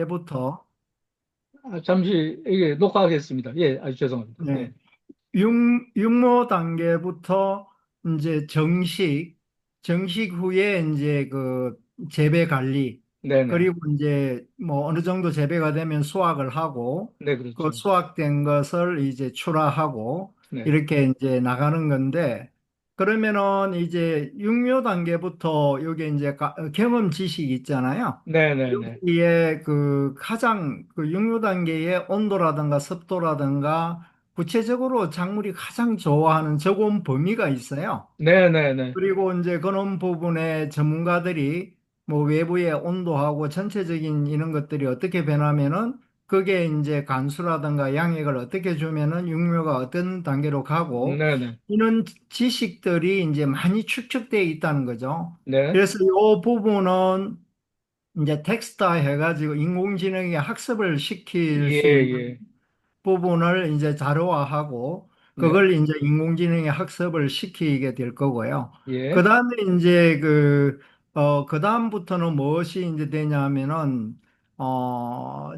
단계부터 잠시 이게 녹화하겠습니다. 예, 아주 죄송합니다. 네, 예, 육모 단계부터 이제 정식 후에 이제 그 재배 관리, 네네. 그리고 이제 뭐 어느 정도 재배가 되면 수확을 하고, 네, 그 그렇죠. 수확된 것을 이제 출하하고, 네, 이렇게 이제 나가는 건데, 그러면은 이제 육묘 단계부터 요게 이제 경험 지식 있잖아요. 네네네. 여기에 그 가장 그 육묘 단계의 온도라든가 습도라든가 구체적으로 작물이 가장 좋아하는 적온 범위가 있어요. 네네네. 그리고 이제 그런 부분에 전문가들이 뭐 외부의 온도하고 전체적인 이런 것들이 어떻게 변하면은 그게 이제 간수라든가 양액을 어떻게 주면은 육묘가 어떤 단계로 가고 네네. 이런 지식들이 이제 많이 축적되어 있다는 거죠. 네. 그래서 이 부분은 이제 텍스트 해가지고 인공지능에 학습을 시킬 예, 수 있는 예. 부분을 이제 자료화하고 네. 그걸 이제 인공지능에 학습을 시키게 될 거고요. 그 예. 다음에 이제 그 다음부터는 무엇이 이제 되냐면은,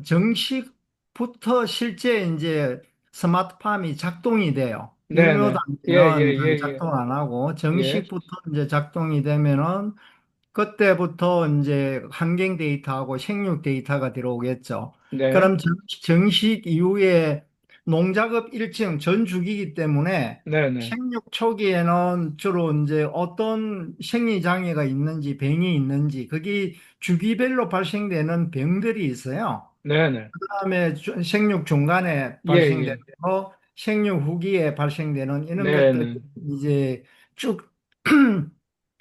정식부터 실제 이제 스마트팜이 작동이 돼요. 육묘 네네. 예, 단계는 예, 잘 예, 작동 안 하고 예. 예. 정식부터 이제 작동이 되면은 그때부터 이제 환경 데이터하고 생육 데이터가 들어오겠죠. 네. 그럼 정식 이후에 농작업 일정 전 주기이기 때문에 네네. 생육 초기에는 주로 이제 어떤 생리 장애가 있는지 병이 있는지 그게 주기별로 발생되는 병들이 있어요. 네네. 그다음에 생육 중간에 예, 발생되고 예. 생육 후기에 발생되는 이런 것들이 네네. 이제 쭉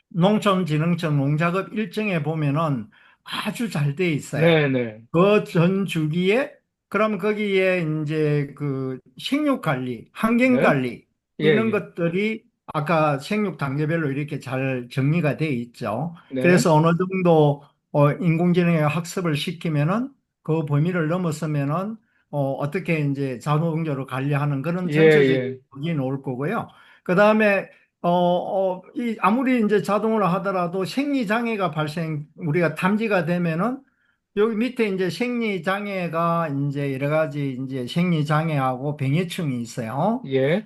농촌진흥청 농작업 일정에 보면은 아주 잘 돼 있어요. 네네. 그 전 주기에 그럼 거기에 이제 그 생육 관리, 환경 네. 관리 예, 이런 예. 것들이 아까 생육 단계별로 이렇게 잘 정리가 돼 있죠. 네. 그래서 어느 정도 인공지능에 학습을 시키면은 그 범위를 넘어서면은 어떻게 이제 자동적으로 관리하는 그런 예, 전체적인 예. 게 나올 거고요. 그다음에 아무리 이제 자동으로 하더라도 생리장애가 우리가 탐지가 되면은 여기 밑에 이제 생리장애가 이제 여러 가지 이제 생리장애하고 병해충이 있어요. 예.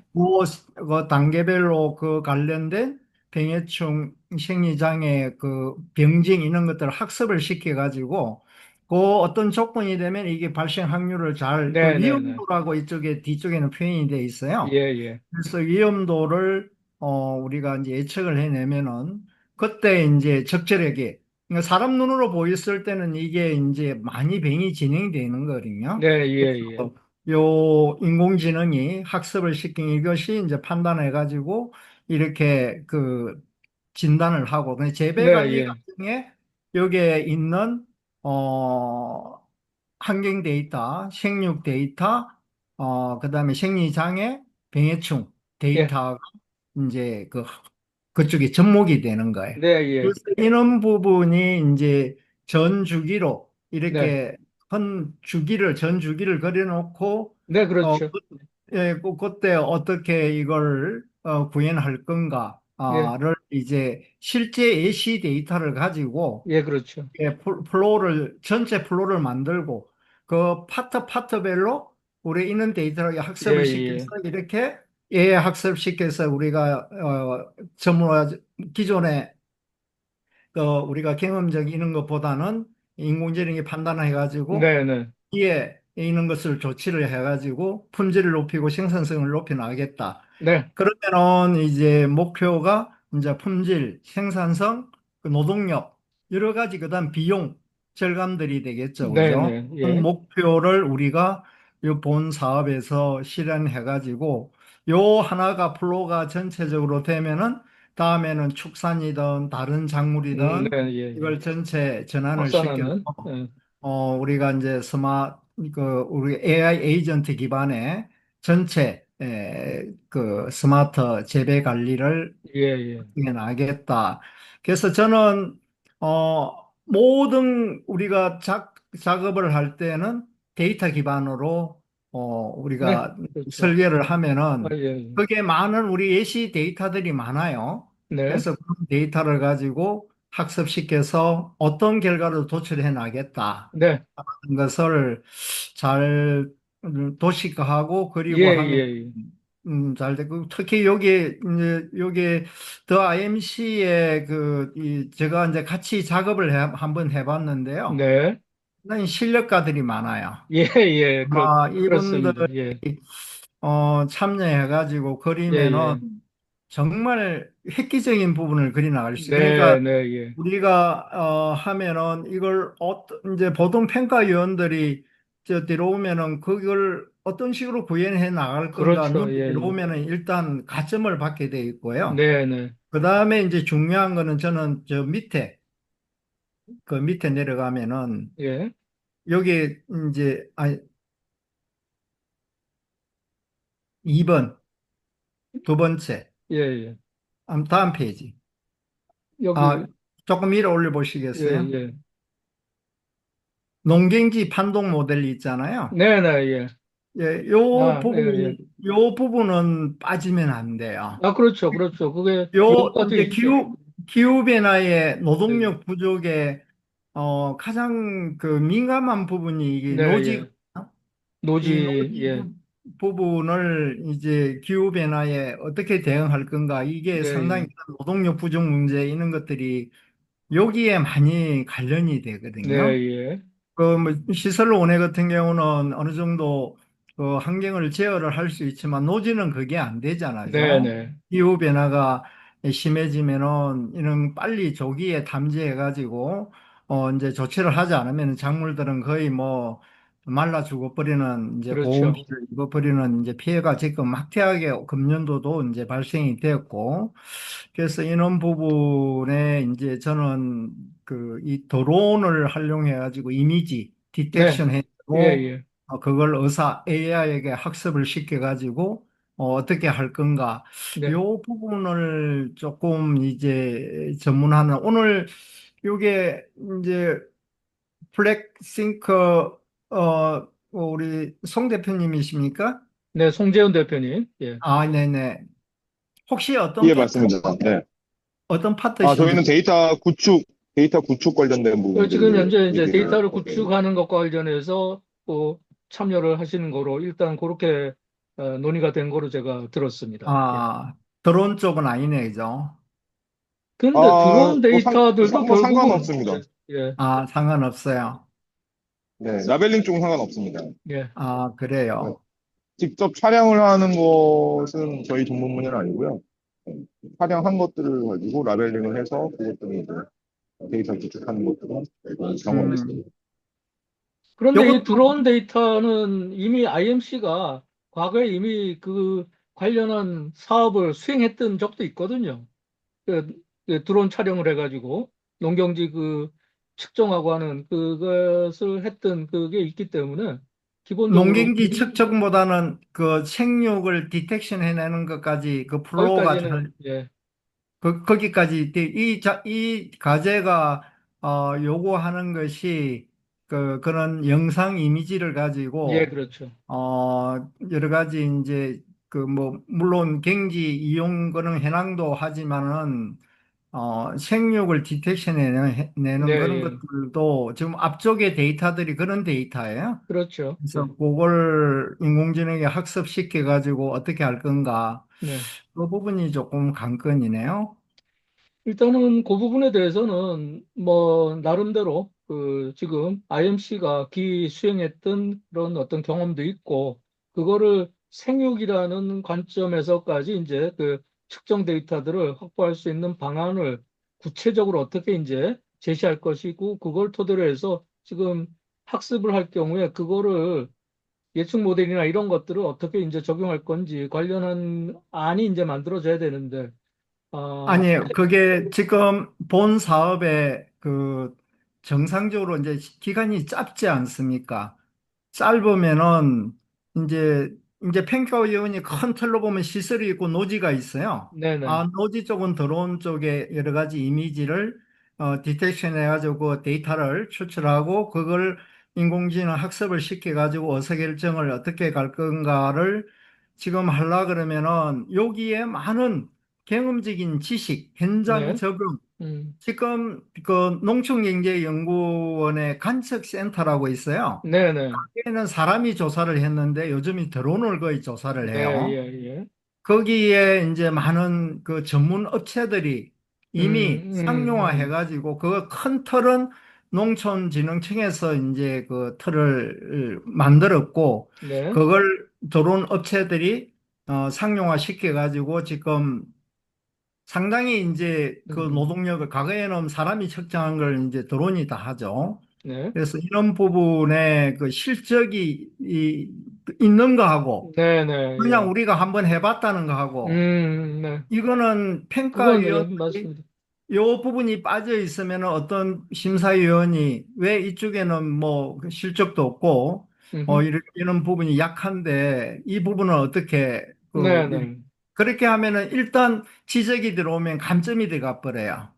그 단계별로 그 관련된 병해충, 생리장애, 그 병증 이런 것들을 학습을 시켜가지고 그 어떤 조건이 되면 이게 발생 확률을 그 네네네. 위험도라고 이쪽에 뒤쪽에는 표현이 돼 예, 있어요. 예. 그래서 위험도를 우리가 이제 예측을 해내면은 그때 이제 적절하게 그러니까 사람 눈으로 보였을 때는 이게 이제 많이 병이 진행되는 거거든요. 네, 예, 예. 그래서 요 인공지능이 학습을 시킨 이것이 이제 판단해 가지고 이렇게 그 진단을 하고 근데 재배 네, 관리 예. 과정에 여기에 있는 어 환경 데이터, 생육 데이터, 그다음에 생리장애, 병해충 예. 데이터가 이제 그쪽에 접목이 되는 거예요. 네, 예. 그래서 이런 부분이 이제 전 주기로 네. 이렇게 전 주기를 그려놓고 네, 어, 그렇죠. 예, 그때 어떻게 이걸 구현할 예. 건가를 이제 실제 예시 데이터를 가지고 예, 그렇죠. 예, 전체 플로를 만들고 그 파트별로 우리 있는 데이터를 예, 학습을 시켜서 예. 이렇게 학습시켜서 우리가 전문화 기존에 우리가 경험적 이런 것보다는 인공지능이 판단해 가지고 네, 네. 이에 있는 것을 조치를 해가지고 품질을 높이고 생산성을 높여 나가겠다. 네. 그러면은 이제 목표가 이제 품질, 생산성, 그 노동력, 여러 가지 그다음 비용 절감들이 되겠죠. 네, 그죠? 네. 그 예. 목표를 우리가 이 본 사업에서 실현해가지고 요 하나가 플로가 전체적으로 되면은 다음에는 축산이든 다른 작물이든 네, 예, 예. 이걸 전체 전환을 시켜서 확산하는, 예. 우리가 이제 우리 AI 에이전트 기반의 전체, 그 스마트 재배 관리를 예, 예. 해 나겠다. 그래서 저는, 모든 우리가 작업을 할 때는 데이터 기반으로, 네, 우리가 그렇죠. 설계를 아, 하면은 예, 예. 그게 많은 우리 예시 데이터들이 많아요. 네. 그래서 그런 데이터를 가지고 학습시켜서 어떤 결과를 도출해 나겠다 네. 하는 것을 잘 도식화하고 예, 그리고 하면 예, 잘 되고 특히 여기 더 IMC의 제가 이제 같이 작업을 한번 예. 해봤는데요. 네. 상당히 실력가들이 많아요. 예, 예. 아마 이분들 그렇습니다. 예. 참여해가지고 예, 그리면은 예. 정말 획기적인 부분을 그리 나갈 수 있어요. 네, 그러니까 네, 예. 우리가 하면은 이걸 이제 보통 평가위원들이 들어오면은 그걸 어떤 식으로 구현해 나갈 건가 그렇죠. 눈에 예, 예. 들어오면은 일단 가점을 받게 돼 있고요. 네, 네. 그 다음에 이제 중요한 거는 저는 저 밑에 그 밑에 내려가면은 예. 여기 이제 2번 두 번째 예, 예. 다음 페이지 아 여기, 조금 위로 올려 예, 보시겠어요? 예. 농경지 판독 모델 있잖아요. 네, 네, 예. 예, 요 아, 예, 예. 부분이, 요 부분은 빠지면 안 돼요. 아, 그렇죠. 그렇죠. 그게 요, 요구가 돼 이제 있죠. 기후변화의 예. 노동력 부족의, 가장 민감한 부분이 이게 네, 노지거든요. 예. 이 노지, 노지 예. 부분을 이제 기후변화에 어떻게 대응할 건가, 이게 예, 상당히 예. 노동력 부족 문제, 이런 것들이 여기에 많이 관련이 네, 되거든요. 예. 뭐 시설 원해 같은 경우는 어느 정도 그 환경을 제어를 할 수 있지만 노지는 그게 안 네, 되잖아요. 네. 기후 변화가 심해지면은 이런 빨리 조기에 탐지해 가지고 이제 조치를 하지 않으면 작물들은 거의 뭐 말라 죽어버리는 이제 그렇죠. 고온피를 입어버리는 이제 피해가 지금 막대하게 금년도도 이제 발생이 되었고 그래서 이런 부분에 이제 저는 이 드론을 활용해 가지고 이미지 네. 디텍션 예, 해고 예. 그걸 의사 AI에게 학습을 시켜 가지고 어떻게 할 건가 네. 요 부분을 조금 이제 전문하는 오늘 요게 이제 블랙싱크 우리 송 대표님이십니까? 네, 송재훈 대표님. 예. 아, 네네. 혹시 예, 맞습니다. 네. 어떤 저희는 파트신지 데이터 구축 관련된 지금 부분들을 현재 이제 얘기를 데이터를 하고 구축하는 것과 관련해서 참여를 하시는 거로 일단 그렇게 논의가 된 거로 제가 들었습니다. 예. 드론 쪽은 아니네, 그죠? 근데 드론 데이터들도 뭐 결국은 상관없습니다. 예, 상관없어요. 네, 라벨링 쪽은 상관없습니다. 예, 네, 그래요. 직접 촬영을 하는 것은 저희 전문 분야는 아니고요. 네, 촬영한 것들을 가지고 라벨링을 해서 그것들을 이제 데이터 구축하는 것들은 경험이 음, 있습니다. 그런데 이 요것도, 드론 데이터는 이미 IMC가 과거에 이미 그 관련한 사업을 수행했던 적도 있거든요. 그, 그 드론 촬영을 해가지고 농경지 그 측정하고 하는 그것을 했던 그게 있기 때문에 기본적으로 농경지 측정보다는 그 생육을 디텍션 해내는 것까지 그 플로우가 거기까지는 잘, 예, 거기까지, 이 과제가, 요구하는 것이 그런 영상 이미지를 예, 가지고 그렇죠. 여러 가지 이제 물론 경지 이용 그런 현황도 하지만은 생육을 네, 내는 그런 예, 것들도 지금 앞쪽의 데이터들이 그런 데이터예요. 그렇죠. 그래서 예, 그걸 인공지능에 학습시켜 가지고 어떻게 할 건가 네. 그 부분이 조금 관건이네요. 일단은 그 부분에 대해서는 뭐 나름대로 그 지금 IMC가 기 수행했던 그런 어떤 경험도 있고 그거를 생육이라는 관점에서까지 이제 그 측정 데이터들을 확보할 수 있는 방안을 구체적으로 어떻게 이제 제시할 것이고 그걸 토대로 해서 지금 학습을 할 경우에 그거를 예측 모델이나 이런 것들을 어떻게 이제 적용할 건지 관련한 안이 이제 만들어져야 되는데 아, 아니에요. 그게 지금 본 사업에 정상적으로 이제 기간이 짧지 않습니까? 짧으면은 이제 평가위원이 큰 틀로 보면 시설이 있고 노지가 있어요. 네네. 노지 쪽은 드론 쪽에 여러 가지 이미지를 디텍션 해가지고 그 데이터를 추출하고 그걸 인공지능 학습을 시켜가지고 의사결정을 어떻게 갈 건가를 지금 하려 그러면은 여기에 많은 경험적인 지식, 현장 네, 적용. 음, 지금 그 농촌경제연구원의 관측센터라고 있어요. 네, 네, 거기에는 사람이 조사를 했는데 요즘이 드론을 거의 조사를 네, 해요. 예, 예. 거기에 이제 많은 그 전문 업체들이 이미 음. 상용화해가지고 그 큰 틀은 농촌진흥청에서 이제 그 틀을 만들었고 네, 그걸 드론 업체들이 상용화 시켜가지고 지금 상당히 이제 그 음, 노동력을 과거에는 사람이 측정한 걸 이제 드론이 다 하죠. 네, 그래서 이런 부분에 그 실적이 있는 거하고 네, 네, 그냥 예. 우리가 한번 해봤다는 거하고 네. 이거는 그건 예, 평가위원들이 맞습니다. 요 부분이 빠져 있으면 어떤 심사위원이 왜 이쪽에는 뭐 실적도 없고 음흠. 이런 부분이 약한데 이 부분은 어떻게 네, 네. 그렇게 하면은 일단 지적이 들어오면 감점이 들어가 버려요.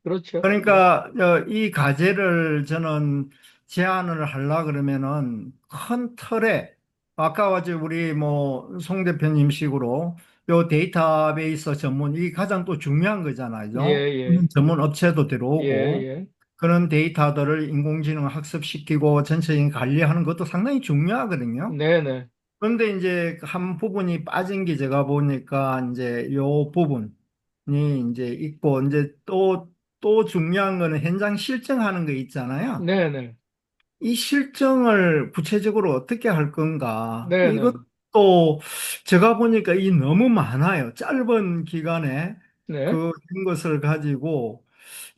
그렇죠. 예. 그러니까 이 과제를 저는 제안을 하려 그러면은 큰 틀에 아까 같이 우리 뭐 송 대표님 식으로 요 데이터베이스 전문 이 가장 또 중요한 예, 거잖아요. 예, 전문 업체도 예, 들어오고 예. 그런 데이터들을 인공지능 학습시키고 전체적인 관리하는 것도 상당히 중요하거든요. 네, 네. 그런데 이제 한 부분이 빠진 게 제가 보니까 이제 요 부분이 이제 있고 이제 또 중요한 거는 현장 실증하는 거 있잖아요. 네, 네. 이 실증을 구체적으로 어떻게 할 건가? 네, 네. 이것도 제가 보니까 이 너무 많아요. 짧은 기간에 네. 그런 것을 가지고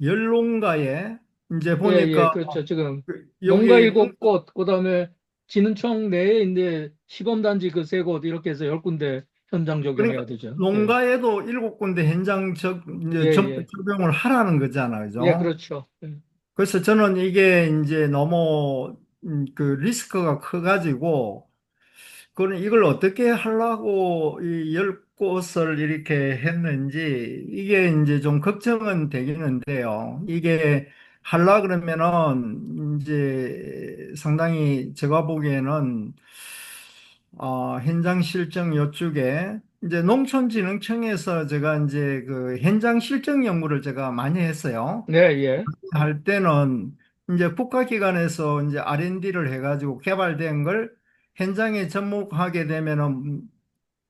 연농가에 이제 예, 예. 보니까 그렇죠. 지금 농가 여기 농 7곳, 그다음에 진흥청 내에 이제 시범단지 그 3곳 이렇게 해서 10군데 현장 그러니까 적용해야 되죠. 예. 농가에도 7군데 현장 예, 이제 예. 적용을 하라는 거잖아요. 예, 그죠? 그렇죠. 예. 그래서 저는 이게 이제 너무 그 리스크가 커가지고 그럼 이걸 어떻게 하려고 이 10곳을 이렇게 했는지 이게 이제 좀 걱정은 되겠는데요. 이게 하려 그러면은 이제 상당히 제가 보기에는 현장 실정 요쪽에 이제 농촌진흥청에서 제가 이제 그 현장 실정 연구를 제가 많이 했어요. 네, 예. 할 때는 이제 국가기관에서 이제 R&D를 해가지고 개발된 걸 현장에 접목하게 되면은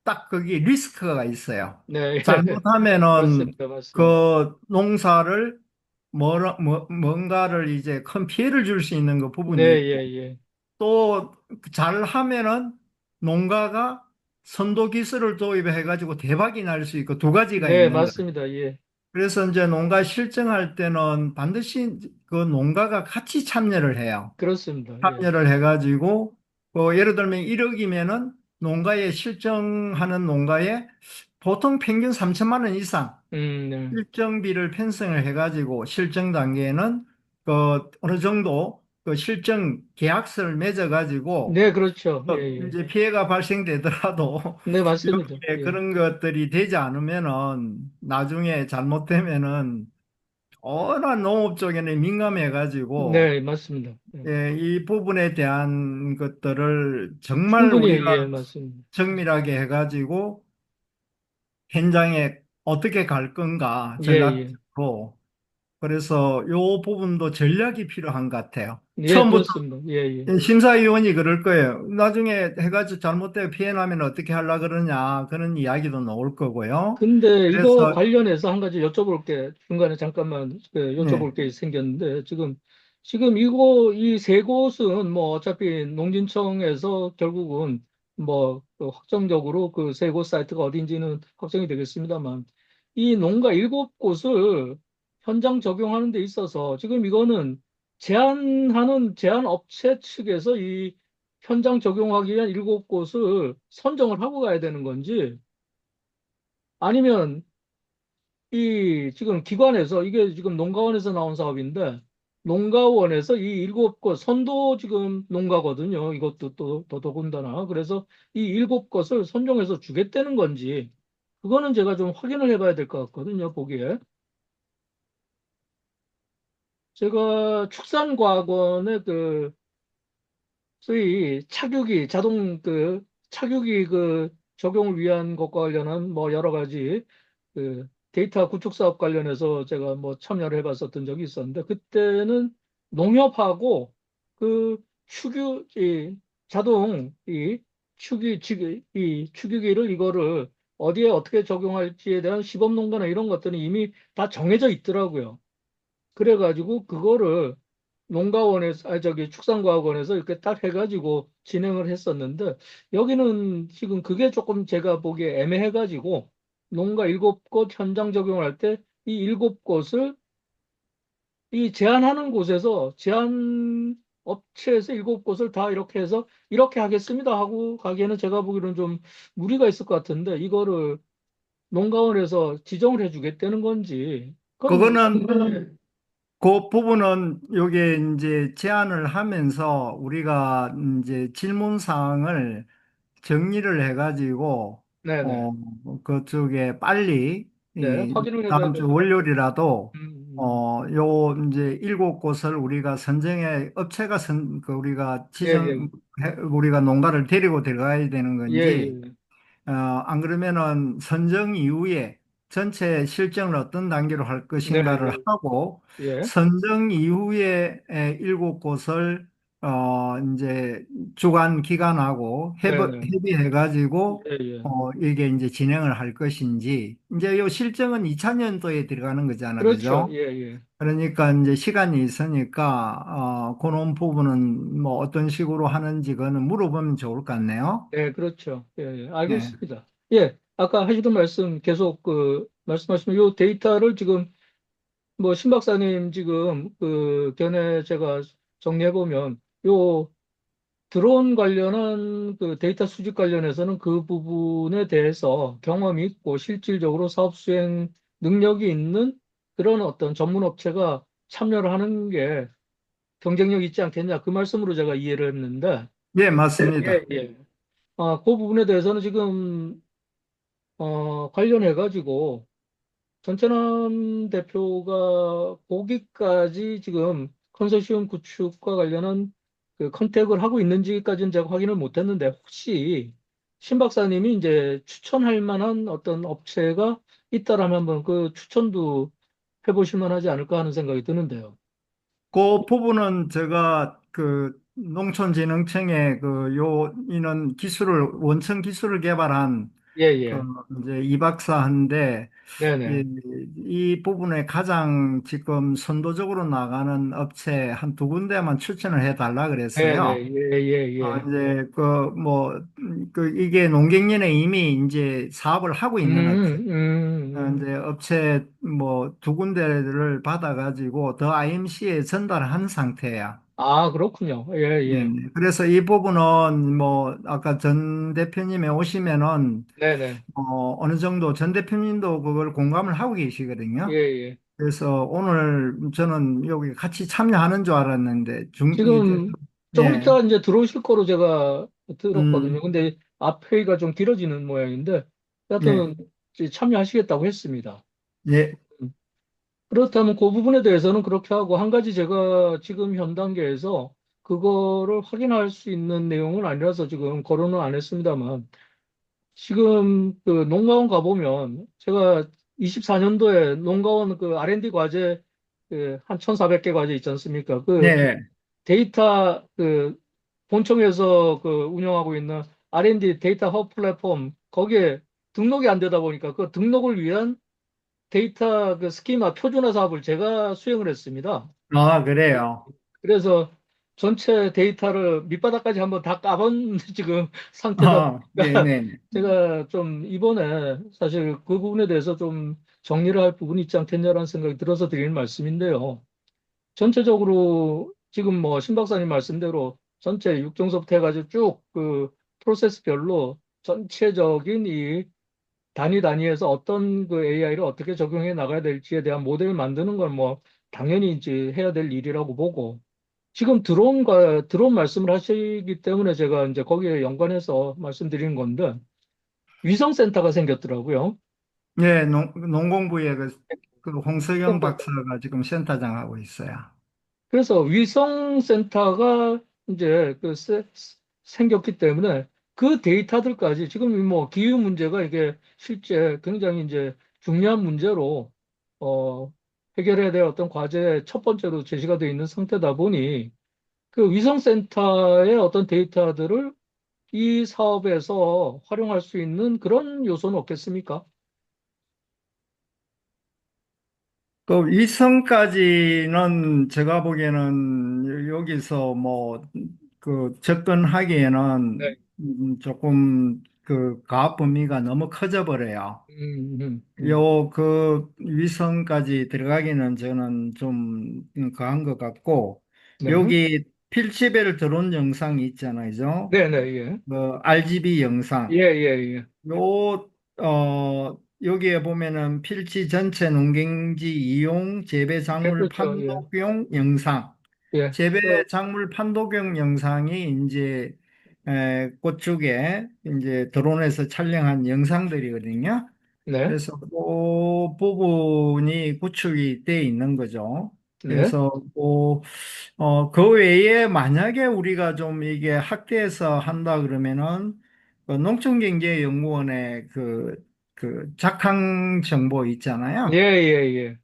딱 거기 리스크가 있어요. 네, 예. 잘못하면은 맞습니다. 맞습니다. 그 농사를 뭔가를 이제 큰 피해를 줄 수 있는 그 네, 부분이 있고 예, 예. 또 잘하면은 농가가 선도 기술을 도입해 가지고 대박이 날 수 있고 두 가지가 네, 있는 거예요. 맞습니다. 예. 그래서 이제 농가 실증할 때는 반드시 그 농가가 같이 참여를 해요. 그렇습니다. 예. 참여를 해가지고 예를 들면 1억이면은 농가에 실증하는 농가에 보통 평균 3천만 원 이상 네. 실정비를 편성을 해가지고 실정 단계에는 그 어느 정도 그 실정 계약서를 맺어가지고 네, 그렇죠. 예, 예. 이제 피해가 발생되더라도 네, 맞습니다. 여기에 예. 그런 것들이 되지 않으면은 나중에 잘못되면은 워낙 농업 쪽에는 민감해가지고 네, 맞습니다. 예. 이 부분에 대한 것들을 정말 충분히, 우리가 예, 맞습니다. 정밀하게 해가지고 현장에 어떻게 갈 건가 예, 예. 전략적으로 그래서 요 부분도 전략이 필요한 것 같아요. 예, 처음부터 그렇습니다. 예, 예. 심사위원이 그럴 거예요. 나중에 해가지고 잘못되어 피해 나면 어떻게 하려 그러냐 그런 이야기도 나올 거고요. 근데 이거 그래서 관련해서 한 가지 여쭤볼 게, 중간에 잠깐만 네, 여쭤볼 게 생겼는데, 지금 이 3곳은 뭐 어차피 농진청에서 결국은 뭐그 확정적으로 그 3곳 사이트가 어딘지는 확정이 되겠습니다만, 이 농가 7곳을 현장 적용하는 데 있어서 지금 이거는 제한 업체 측에서 이 현장 적용하기 위한 7곳을 선정을 하고 가야 되는 건지, 아니면 이 지금 기관에서 이게 지금 농가원에서 나온 사업인데 농가원에서 이 7곳 선도 지금 농가거든요. 이것도 또 더더군다나 그래서 이 7곳을 선정해서 주겠다는 건지 그거는 제가 좀 확인을 해봐야 될 것 같거든요. 보기에 제가 축산과학원의 그 소위 차규기 자동 그 차규기 그 적용을 위한 것과 관련한 뭐 여러 가지 데이터 구축 사업 관련해서 제가 뭐 참여를 해봤었던 적이 있었는데 그때는 농협하고 그 이 자동 이 축유기를 이거를 어디에 어떻게 적용할지에 대한 시범 농가나 이런 것들은 이미 다 정해져 있더라고요. 그래가지고 그거를 농가원에서, 저기 축산과학원에서 이렇게 딱 해가지고 진행을 했었는데 여기는 지금 그게 조금 제가 보기에 애매해가지고 농가 7곳 현장 적용을 할 때 이 7곳을 이 제한하는 곳에서 제한 업체에서 7곳을 다 이렇게 해서 이렇게 하겠습니다 하고 가기에는 제가 보기에는 좀 무리가 있을 것 같은데 이거를 농가원에서 지정을 해주겠다는 건지 그건 그거는 그 부분은 요게 이제 제안을 하면서 우리가 이제 질문 사항을 정리를 해가지고 네네. 어 그쪽에 빨리 네, 이 확인을 해봐야 다음 주 될 것 같아요. 월요일이라도 음. 요 이제 7곳을 우리가 선정해 업체가 그 우리가 예, 예, 우리가 농가를 데리고 들어가야 되는 예, 건지 예. 안 그러면은 선정 이후에 전체 실정을 어떤 단계로 할 네, 것인가를 하고 예, 선정 이후에 7곳을 이제 주관 기관하고 네, 네. 협의해가지고 예, 예. 이게 이제 진행을 할 것인지 이제 요 실정은 2000년도에 들어가는 거잖아, 그렇죠. 그죠? 예, 예. 그러니까 이제 시간이 있으니까 그런 부분은 뭐 어떤 식으로 하는지 그거는 물어보면 좋을 것 같네요. 네, 그렇죠. 예, 예. 네. 알겠습니다. 예, 아까 하시던 말씀 계속 말씀하시면 요 데이터를 지금 뭐 신 박사님 지금 견해 제가 정리해 보면 요 드론 관련한 데이터 수집 관련해서는 그 부분에 대해서 경험이 있고 실질적으로 사업 수행 능력이 있는 그런 어떤 전문 업체가 참여를 하는 게 경쟁력 있지 않겠냐 그 말씀으로 제가 이해를 했는데 예, 예, 맞습니다. 예. 그 부분에 대해서는 지금 관련해 가지고 전천남 대표가 거기까지 지금 컨소시엄 구축과 관련한 그 컨택을 하고 있는지까지는 제가 확인을 못했는데 혹시 신 박사님이 이제 추천할 만한 어떤 업체가 있다라면 한번 그 추천도 해보실 만하지 않을까 하는 생각이 드는데요. 그 부분은 제가 그 농촌진흥청에 이는 원천 기술을 개발한 예, 그 예. 이제 이 박사인데 네네. 이 부분에 가장 지금 선도적으로 나가는 업체 한 두 군데만 추천을 해달라 그랬어요. 네네. 예, 예, 예. 이제 이게 농경연에 이미 이제 사업을 하고 있는 업체. 이제 업체 뭐 두 군데를 받아가지고 더 IMC에 전달한 상태야. 아, 그렇군요. 예, 네. 예. 그래서 이 부분은 뭐 아까 전 대표님이 오시면은 네네. 어느 정도 전 대표님도 그걸 공감을 하고 예, 계시거든요. 예. 그래서 오늘 저는 여기 같이 참여하는 줄 알았는데 지금 조금 예, 있다가 이제 들어오실 거로 제가 들었거든요. 음, 근데 앞 회의가 좀 길어지는 모양인데, 예, 하여튼 이제 참여하시겠다고 했습니다. 예, 음. 그렇다면 그 부분에 대해서는 그렇게 하고, 한 가지 제가 지금 현 단계에서 그거를 확인할 수 있는 내용은 아니라서 지금 거론은 안 했습니다만, 지금 그 농가원 가보면 제가 24년도에 농가원 그 R&D 과제 그한 1,400개 과제 있지 않습니까? 그 예. 데이터 본청에서 운영하고 있는 R&D 데이터 허브 플랫폼 거기에 등록이 안 되다 보니까 그 등록을 위한 데이터 스키마 표준화 사업을 제가 수행을 했습니다. 아, 그래요. 그래서 전체 데이터를 밑바닥까지 한번 다 까본 지금 상태다 보니까 네네. 제가 좀 이번에 사실 그 부분에 대해서 좀 정리를 할 부분이 있지 않겠냐라는 생각이 들어서 드리는 말씀인데요. 전체적으로 지금 뭐 신 박사님 말씀대로 전체 육종서부터 해가지고 쭉 프로세스별로 전체적인 이 단위에서 어떤 AI를 어떻게 적용해 나가야 될지에 대한 모델을 만드는 건 뭐 당연히 이제 해야 될 일이라고 보고 지금 드론 말씀을 하시기 때문에 제가 이제 거기에 연관해서 말씀드리는 건데 위성센터가 생겼더라고요. 예, 농공부에 그 홍석영 박사가 지금 센터장 하고 있어요. 그래서 위성센터가 이제 생겼기 때문에 그 데이터들까지 지금 뭐 기후 문제가 이게 실제 굉장히 이제 중요한 문제로 어, 해결해야 될 어떤 과제 첫 번째로 제시가 되어 있는 상태다 보니 그 위성센터의 어떤 데이터들을 이 사업에서 활용할 수 있는 그런 요소는 없겠습니까? 그 위성까지는 제가 보기에는 여기서 뭐 그 접근하기에는 네. 조금 그 가압 범위가 너무 커져 버려요. 음, 음, 음. 요 그 위성까지 들어가기는 저는 좀 과한 것 같고, 네. 여기 필치벨 드론 영상이 있잖아요, 그죠? 네, 네, 예. RGB 예, 영상. 예, 예. 요, 여기에 보면은 필지 전체 농경지 이용 재배 예, 작물 그렇죠. 예. 판독용 영상. 예. 재배 그, 작물 판독용 영상이 이제 그쪽에 이제 드론에서 촬영한 영상들이거든요. 네. 그래서 그 부분이 구축이 돼 있는 거죠. 네. 그래서 그 외에 만약에 우리가 좀 이게 학대해서 한다 그러면은 그 농촌경제연구원의 그 작황 정보 예, 있잖아요. 예, 예.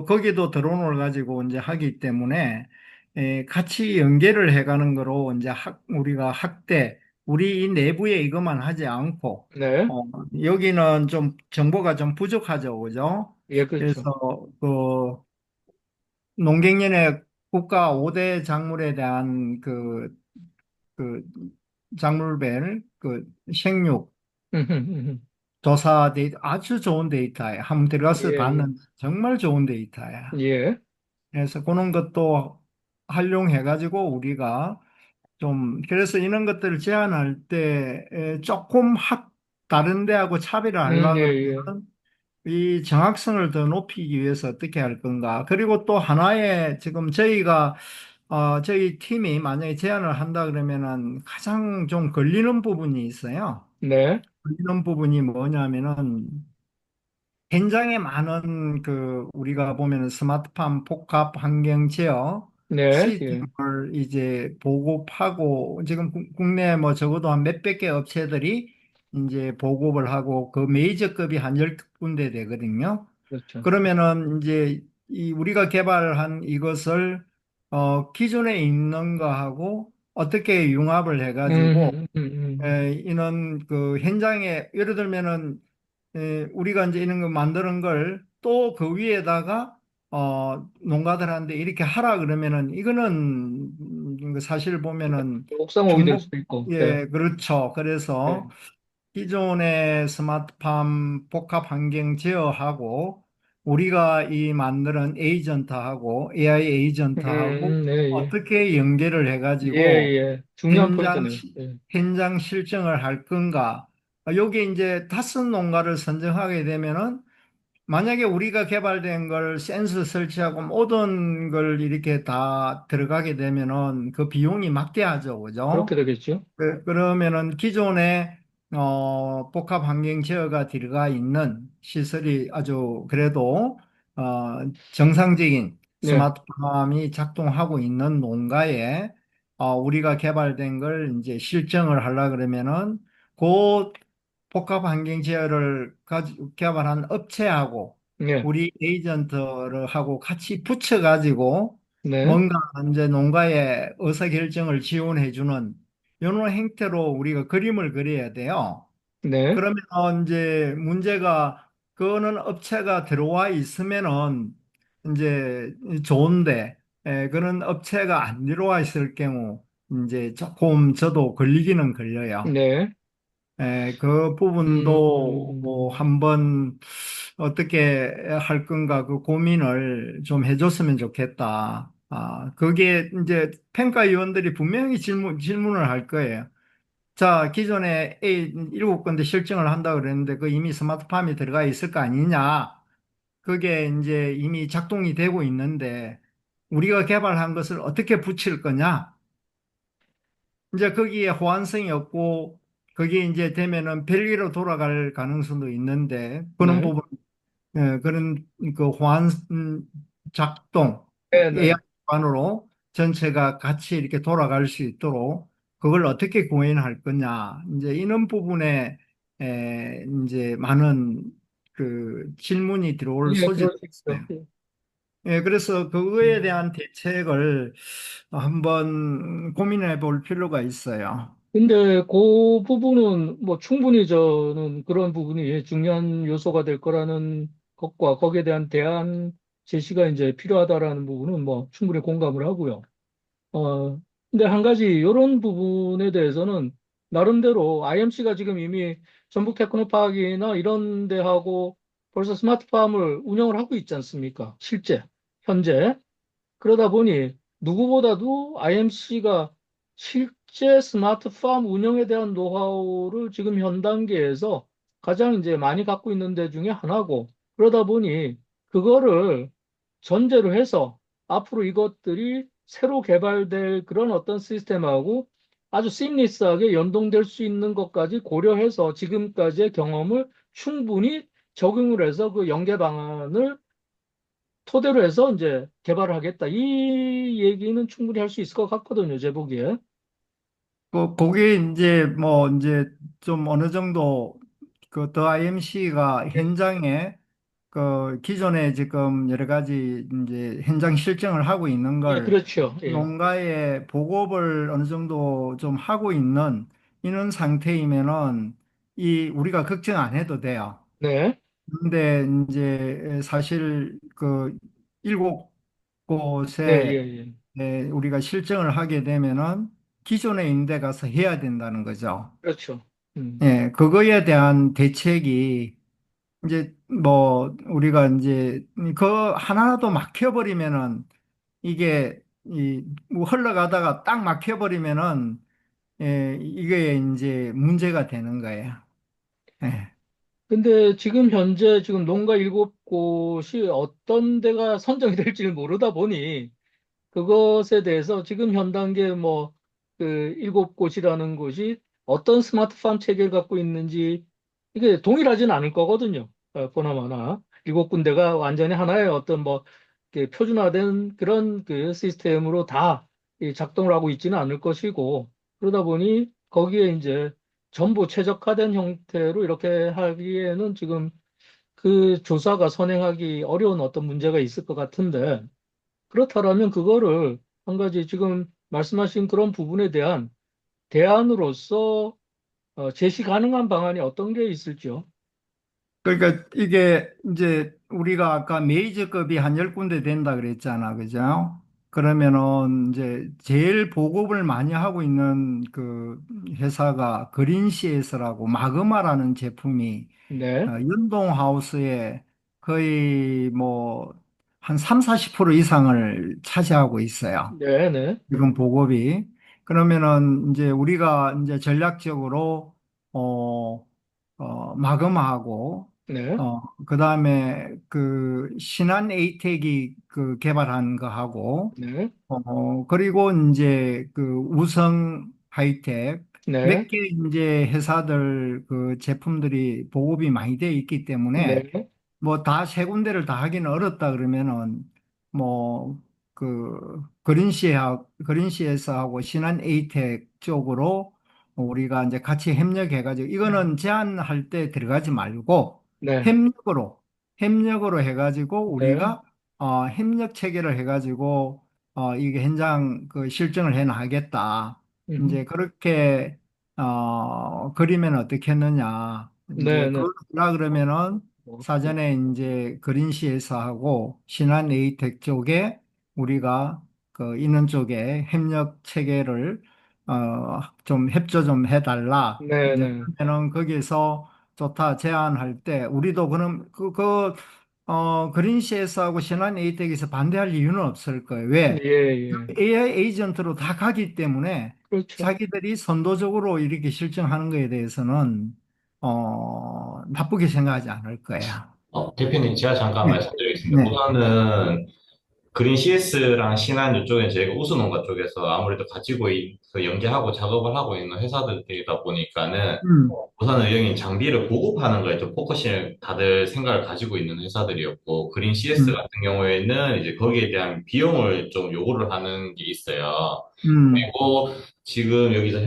거기도 드론을 가지고 이제 하기 때문에 같이 연계를 해가는 거로 이제 우리가 학대, 우리 이 내부에 이것만 하지 않고, 네. 어, 여기는 좀 정보가 좀 부족하죠, 그죠? 예, 그래서 그렇죠. 그 농경연의 국가 5대 작물에 대한 그 작물별 그 생육 조사 데이터 아주 좋은 데이터예요. 한번 들어가서 예, 봤는데 정말 좋은 데이터야. 예. 예. 그래서 그런 것도 활용해가지고 우리가 좀, 그래서 이런 것들을 제안할 때 조금 다른 데하고 차별을 예, 하려고 예. 그러면 이 정확성을 더 높이기 위해서 어떻게 할 건가. 그리고 또 하나의 지금 저희 팀이 만약에 제안을 한다 그러면은 가장 좀 걸리는 부분이 있어요. 네. 걸리는 부분이 뭐냐면은 현장에 많은 우리가 보면은 스마트팜 복합 환경 제어 네. 예. 시스템을 이제 보급하고 지금 국내 뭐 적어도 한 몇백 개 업체들이 이제 보급을 하고 그 메이저급이 한 10군데 되거든요. 그렇죠. 그러면은 이제 이 우리가 개발한 이것을 기존에 있는 거하고 어떻게 융합을 해가지고 이런 그 현장에 예를 들면은 우리가 이제 이런 거 만드는 걸 또 그 위에다가 농가들한테 이렇게 하라 그러면은 이거는 사실 보면은 옥상옥이 될 중복. 수도 있고. 예. 예, 그렇죠. 예. 그래서 기존의 스마트팜 복합 환경 제어하고 우리가 이 만드는 에이전트하고 AI 에이전트하고 예, 예. 어떻게 연계를 예, 해가지고 예. 중요한 현장 포인트네요. 예. 현장 실증을 할 건가? 여기 이제 다섯 농가를 선정하게 되면은 만약에 우리가 개발된 걸 센서 설치하고 모든 걸 이렇게 다 들어가게 되면은 그 비용이 막대하죠, 그렇게 그죠? 되겠죠. 그러면은 기존에 복합 환경 제어가 들어가 있는 시설이 아주 그래도 정상적인 네. 스마트팜이 작동하고 있는 농가에 우리가 개발된 걸 이제 실증을 하려 그러면은 그 복합 환경 제어를 개발한 업체하고 네. 우리 에이전트를 하고 같이 붙여가지고 네. 뭔가 이제 농가의 의사결정을 지원해주는 이런 행태로 우리가 그림을 그려야 돼요. 네. 그러면 이제 문제가 그거는 업체가 들어와 있으면은 이제 좋은데 그런 업체가 안 들어와 있을 경우 이제 조금 저도 걸리기는 걸려요. 네. 그 부분도 뭐 음, 한번 어떻게 할 건가 그 고민을 좀 해줬으면 좋겠다. 그게 이제 평가위원들이 분명히 질문을 할 거예요. 자, 기존에 A 7군데 실증을 한다 그랬는데 그 이미 스마트팜이 들어가 있을 거 아니냐? 그게 이제 이미 작동이 되고 있는데 우리가 개발한 것을 어떻게 붙일 거냐? 이제 거기에 호환성이 없고 그게 이제 되면은 벨기로 돌아갈 가능성도 있는데 그런 네. 부분 그런 그 호환 작동 네, AI 네. 기반으로 전체가 같이 이렇게 돌아갈 수 있도록 그걸 어떻게 구현할 거냐 이제 이런 부분에 이제 많은 그 질문이 들어올 예, 소지도 그럴 수 있어요. 있죠. 예. 예, 그래서 그거에 음. 대한 대책을 한번 고민해 볼 필요가 있어요. 근데 그 부분은 뭐 충분히 저는 그런 부분이 중요한 요소가 될 거라는 것과 거기에 대한 대안 제시가 이제 필요하다라는 부분은 뭐 충분히 공감을 하고요. 근데 한 가지 이런 부분에 대해서는 나름대로 IMC가 지금 이미 전북 테크노파크나 이런 데하고 벌써 스마트팜을 운영을 하고 있지 않습니까? 실제, 현재. 그러다 보니 누구보다도 IMC가 실제 스마트팜 운영에 대한 노하우를 지금 현 단계에서 가장 이제 많이 갖고 있는 데 중에 하나고, 그러다 보니 그거를 전제로 해서 앞으로 이것들이 새로 개발될 그런 어떤 시스템하고 아주 시임리스하게 연동될 수 있는 것까지 고려해서 지금까지의 경험을 충분히 적용을 해서 그 연계 방안을 토대로 해서 이제 개발을 하겠다. 이 얘기는 충분히 할 수 있을 것 같거든요, 제 보기에. 그게 이제 뭐 이제 좀 어느 정도 그 더 IMC가 예, 현장에 그 기존에 지금 여러 가지 이제 현장 실증을 하고 있는 예, 걸 그렇죠. 예. 농가에 보급을 어느 정도 좀 하고 있는 이런 상태이면은 이 우리가 걱정 안 해도 돼요. 네. 근데 이제 사실 그 일곱 네, 곳에 예, 예. 우리가 실증을 하게 되면은 기존에 있는 데 가서 해야 된다는 거죠. 그렇죠. 음. 예, 그거에 대한 대책이 이제 뭐 우리가 이제 그 하나라도 막혀버리면은 이게 이뭐 흘러가다가 딱 막혀버리면은 이게 이제 문제가 되는 거예요. 예. 근데 지금 현재 지금 농가 7곳이 어떤 데가 선정이 될지를 모르다 보니 그것에 대해서 지금 현 단계 뭐 그 7곳이라는 곳이 어떤 스마트팜 체계를 갖고 있는지 이게 동일하진 않을 거거든요. 보나마나 7군데가 완전히 하나의 어떤 뭐 이렇게 표준화된 그런 그 시스템으로 다 이 작동을 하고 있지는 않을 것이고 그러다 보니 거기에 이제 전부 최적화된 형태로 이렇게 하기에는 지금 그 조사가 선행하기 어려운 어떤 문제가 있을 것 같은데 그렇다면 그거를 한 가지 지금 말씀하신 그런 부분에 대한 대안으로서 제시 가능한 방안이 어떤 게 있을지요? 그러니까 이게 이제 우리가 아까 메이저급이 한 10군데 된다 그랬잖아. 그죠? 그러면은 이제 제일 보급을 많이 하고 있는 그 회사가 그린시에스라고 마그마라는 제품이 네, 연동하우스에 거의 뭐 한 3, 40% 이상을 차지하고 있어요. 네, 네, 지금 보급이. 그러면은 이제 우리가 이제 전략적으로 어, 마그마하고 네, 그다음에 그 신한 에이텍이 그 개발한 거하고 네, 그리고 이제 그 우성 하이텍 몇 네, 개 이제 회사들 그 제품들이 보급이 많이 돼 있기 때문에 네, 뭐 다 세 군데를 다 하기는 어렵다 그러면은 뭐 그 그린시에서 하고 신한 에이텍 쪽으로 우리가 이제 같이 협력해가지고 이거는 제한할 때 들어가지 말고 네, 협력으로 협력으로 해가지고 네, 우리가 협력 체계를 해가지고 이게 현장 그 실증을 해 나가겠다. 음, 이제 그렇게 그리면 어떻게 했느냐. 이제 네, 네, 그걸 하려 그러면은 뭐, 사전에 이제 그린시에서 하고 신한 에이텍 쪽에 우리가 그 있는 쪽에 협력 체계를 좀 협조 좀 해달라. 네, 이제 네, 그러면은 거기서 좋다 제안할 때 우리도 그럼 그린시에서하고 신한 에이텍에서 반대할 이유는 없을 거예요. 예, 왜? 예, AI 에이전트로 다 가기 때문에 그렇죠. 자기들이 선도적으로 이렇게 실증하는 거에 대해서는 나쁘게 생각하지 않을 거야. 대표님, 제가 잠깐 네, 말씀드리겠습니다. 네, 우선은 그린 CS랑 신한 이쪽에 저희가 우수농가 쪽에서 아무래도 그 연계하고 작업을 하고 있는 회사들이다 보니까는 음, 우선은 여기 장비를 보급하는 거에 좀 포커싱을 다들 생각을 가지고 있는 회사들이었고, 그린 CS 음, 같은 경우에는 이제 거기에 대한 비용을 좀 요구를 하는 게 있어요. 음, 그리고 지금 여기서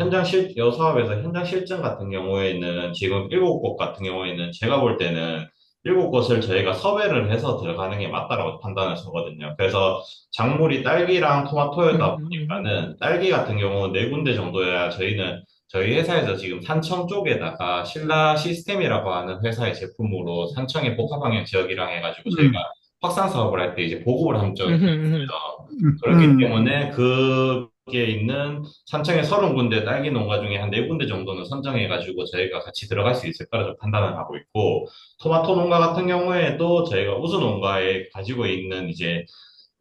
사업에서 현장 실증 같은 경우에는 지금 7곳 같은 경우에는 제가 볼 때는 일곱 곳을 저희가 섭외를 해서 들어가는 게 맞다라고 판단을 하거든요. 그래서 작물이 딸기랑 토마토였다 음. 보니까는 딸기 같은 경우 네 군데 정도야 저희 회사에서 지금 산청 쪽에다가 신라 시스템이라고 하는 회사의 제품으로 산청의 복합방향 지역이랑 해가지고 저희가 음, 확산 사업을 할 때 이제 보급을 한 적이 음. 있어요. 음, 그렇기 음. 때문에 거기에 있는 산청의 30군데 딸기 농가 중에 한 4군데 정도는 선정해가지고 저희가 같이 들어갈 수 있을 거라고 판단을 하고 있고, 토마토 농가 같은 경우에도 저희가 우수 농가에 가지고 있는 이제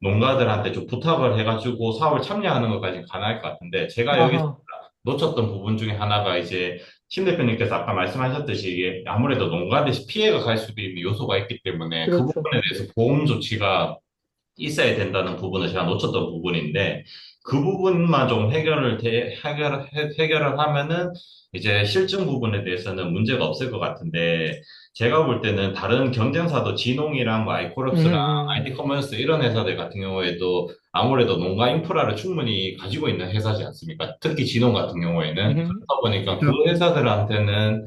농가들한테 좀 부탁을 해가지고 사업을 참여하는 것까지 가능할 것 같은데, 제가 여기서 아하. 놓쳤던 부분 중에 하나가 이제 심 대표님께서 아까 말씀하셨듯이 이게 아무래도 농가들 피해가 갈 수도 있는 요소가 있기 때문에 그 그렇죠. 부분에 대해서 보험 조치가 있어야 된다는 부분을 제가 놓쳤던 부분인데, 그 부분만 좀 해결을 하면은 이제 실증 부분에 대해서는 문제가 없을 것 같은데, 제가 볼 때는 다른 경쟁사도 진홍이랑 뭐 아이코롭스랑 음. IT 커머스 이런 회사들 같은 경우에도 아무래도 농가 인프라를 충분히 가지고 있는 회사지 않습니까? 특히 진홍 같은 경우에는. 음. 그러다 보니까 그 저, 회사들한테는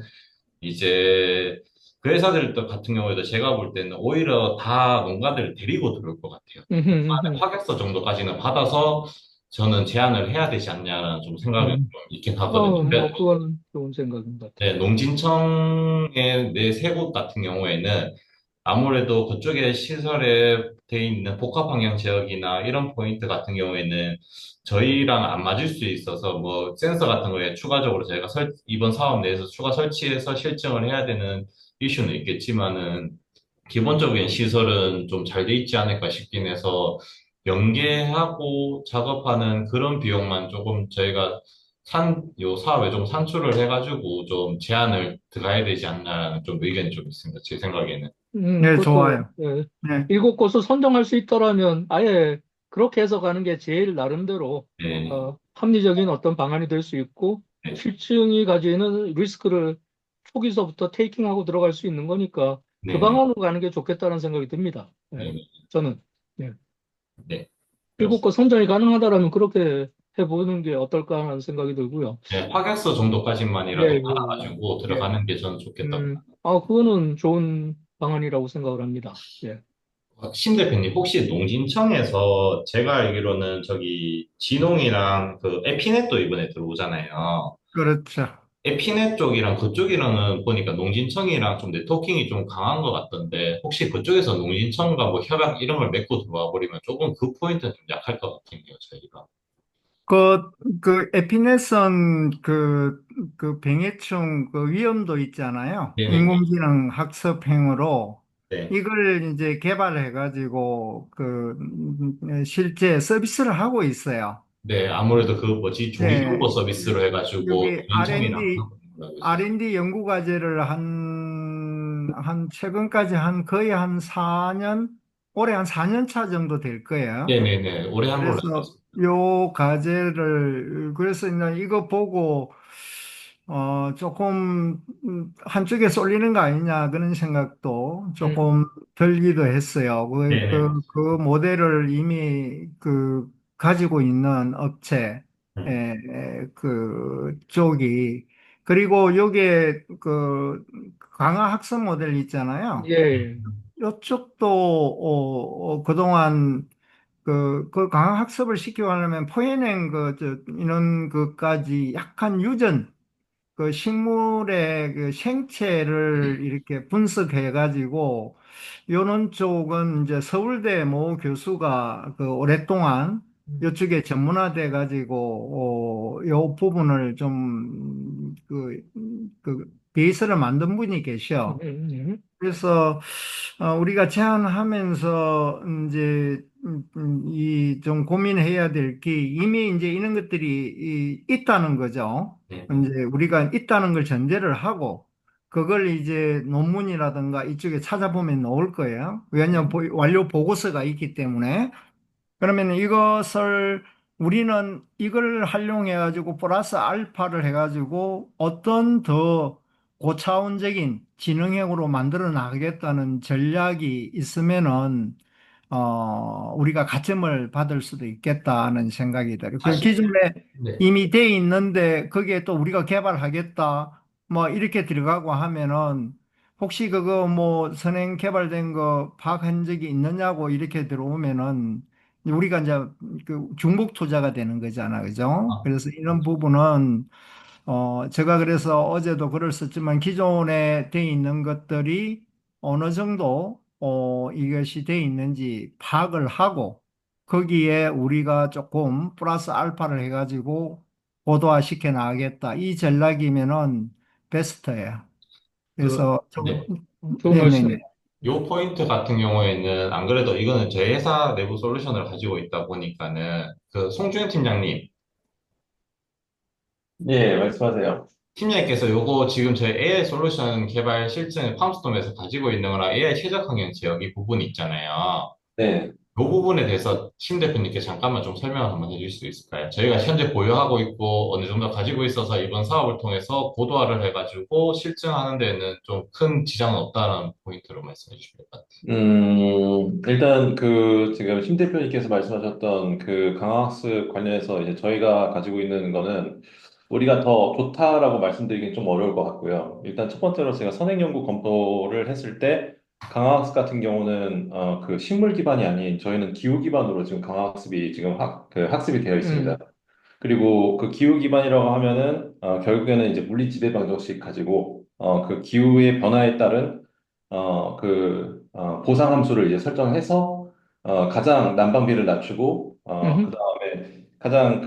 이제 그 회사들 같은 경우에도 제가 볼 때는 오히려 다 농가들을 데리고 들어올 것 같아요. 농가의 음. 확약서 정도까지는 받아서 저는 제안을 해야 되지 않냐는 좀 생각이 좀 음. 있긴 하거든요. 뭐, 그거는 좋은 생각인 것 같아요. 네, 농진청의 네 세 곳 같은 경우에는 아무래도 그쪽에 시설에 돼 있는 복합방향 지역이나 이런 포인트 같은 경우에는 저희랑 안 맞을 수 있어서 뭐 센서 같은 거에 추가적으로 저희가 이번 사업 내에서 추가 설치해서 실증을 해야 되는 이슈는 있겠지만은 기본적인 시설은 좀 잘 돼 있지 않을까 싶긴 해서 연계하고 작업하는 그런 비용만 조금 저희가 요 사업에 좀 산출을 해가지고 좀 제한을 들어가야 되지 않나라는 좀 의견이 좀 있습니다. 제 생각에는. 네, 그것도, 좋아요. 예, 네, 일곱 곳을 선정할 수 있더라면 아예 그렇게 해서 가는 게 제일 나름대로, 네, 합리적인 어떤 방안이 될 수 있고, 네, 실증이 가지는 리스크를 초기서부터 테이킹하고 들어갈 수 있는 거니까 그 네, 방안으로 가는 게 좋겠다는 생각이 듭니다. 네, 예, 네, 저는. 예. 네, 일곱 곳 그렇습니다. 선정이 가능하다라면 그렇게 해보는 게 어떨까 하는 생각이 들고요. 네, 확약서 예, 정도까지만이라도 예, 받아가지고 예. 들어가는 게 저는 좋겠다고. 그거는 좋은 방안이라고 생각을 합니다. 예. 심 대표님, 혹시 농진청에서 제가 알기로는 저기 진홍이랑 그 에피넷도 이번에 들어오잖아요. 그렇죠. 에피넷 쪽이랑 그쪽이랑은 보니까 농진청이랑 좀 네트워킹이 좀 강한 것 같던데, 혹시 그쪽에서 농진청과 뭐 협약 이런 걸 맺고 들어와 버리면 조금 그 포인트는 좀 약할 것 같은데요, 저희가. 그, 그 에피네선 그 병해충 그 위험도 있잖아요. 네네네. 인공지능 학습행으로 네. 이걸 이제 개발해 가지고 실제 서비스를 하고 있어요. 네, 아무래도 그 뭐지, 종이 정보 네. 서비스로 해가지고 여기 농진청이랑 하고 있는 걸로 알고 있어요. R&D 연구 과제를 최근까지 거의 한 4년, 올해 한 4년 차 정도 될 거예요. 네네네. 오래 한 걸로 알고 그래서 있습니다. 그래서 이제 이거 보고, 조금, 한쪽에 쏠리는 거 아니냐, 그런 생각도 음. 조금 들기도 했어요. 네네. 그 모델을 이미 가지고 있는 업체, 음. 쪽이, 그리고 요게 강화 학습 모델 있잖아요. 예. 이쪽도, 그동안 그 강화 학습을 시키고 하려면 포에낸 이런 것까지 약간 유전, 그 식물의 그 생체를 이렇게 분석해가지고, 요런 쪽은 이제 서울대 모 교수가 오랫동안 이쪽에 전문화돼가지고, 요 부분을 좀, 베이스를 만든 분이 계셔. 음. 그래서 우리가 제안하면서 이제 이 좀 고민해야 될 게 이미 이제 이런 것들이 있다는 거죠. 네. 이제 우리가 있다는 걸 전제를 하고 그걸 이제 논문이라든가 이쪽에 찾아보면 나올 거예요. 왜냐하면 완료 보고서가 있기 때문에. 그러면 우리는 이걸 활용해가지고 플러스 알파를 해가지고 어떤 더 고차원적인 지능형으로 만들어 나가겠다는 전략이 있으면은, 우리가 가점을 받을 수도 있겠다는 생각이 들어요. 그 사실, 기존에 네. 이미 돼 있는데 거기에 또 우리가 개발하겠다, 뭐 이렇게 들어가고 하면은 혹시 그거 뭐 선행 개발된 거 파악한 적이 있느냐고 이렇게 들어오면은 우리가 이제 그 중복 투자가 되는 거잖아, 그죠? 아, 그래서 이런 부분은 제가 그래서 어제도 글을 썼지만 기존에 돼 있는 것들이 어느 정도 이것이 돼 있는지 파악을 하고 거기에 우리가 조금 플러스 알파를 해가지고 고도화 시켜 나가겠다. 이 전략이면은 베스트예요. 그, 그래서 네. 좋은 네네네. 말씀. 요 포인트 같은 경우에는 안 그래도 이거는 저희 회사 내부 솔루션을 가지고 있다 보니까는 그 송주현 팀장님, 예, 말씀하세요. 팀장님께서 요거 지금 저희 AI 솔루션 개발 실증을 팜스톰에서 가지고 있는 거랑 AI 최적 환경 지역 이 부분이 있잖아요. 네. 이 부분에 대해서 심 대표님께 잠깐만 좀 설명을 한번 해주실 수 있을까요? 저희가 현재 보유하고 있고 어느 정도 가지고 있어서 이번 사업을 통해서 고도화를 해가지고 실증하는 데에는 좀 큰 지장은 없다는 포인트로 말씀해 주실 것 같아요. 일단 지금 심 대표님께서 말씀하셨던 그 강화학습 관련해서 이제 저희가 가지고 있는 거는 우리가 더 좋다라고 말씀드리긴 좀 어려울 것 같고요. 일단 첫 번째로 제가 선행 연구 검토를 했을 때 강화학습 같은 경우는 그 식물 기반이 아닌 저희는 기후 기반으로 지금 강화학습이 지금 학습이 되어 있습니다. 음, 그리고 그 기후 기반이라고 하면은 결국에는 이제 물리 지배 방정식 가지고 그 기후의 변화에 따른 보상 함수를 이제 설정해서 가장 난방비를 낮추고 음, 그다음에 가장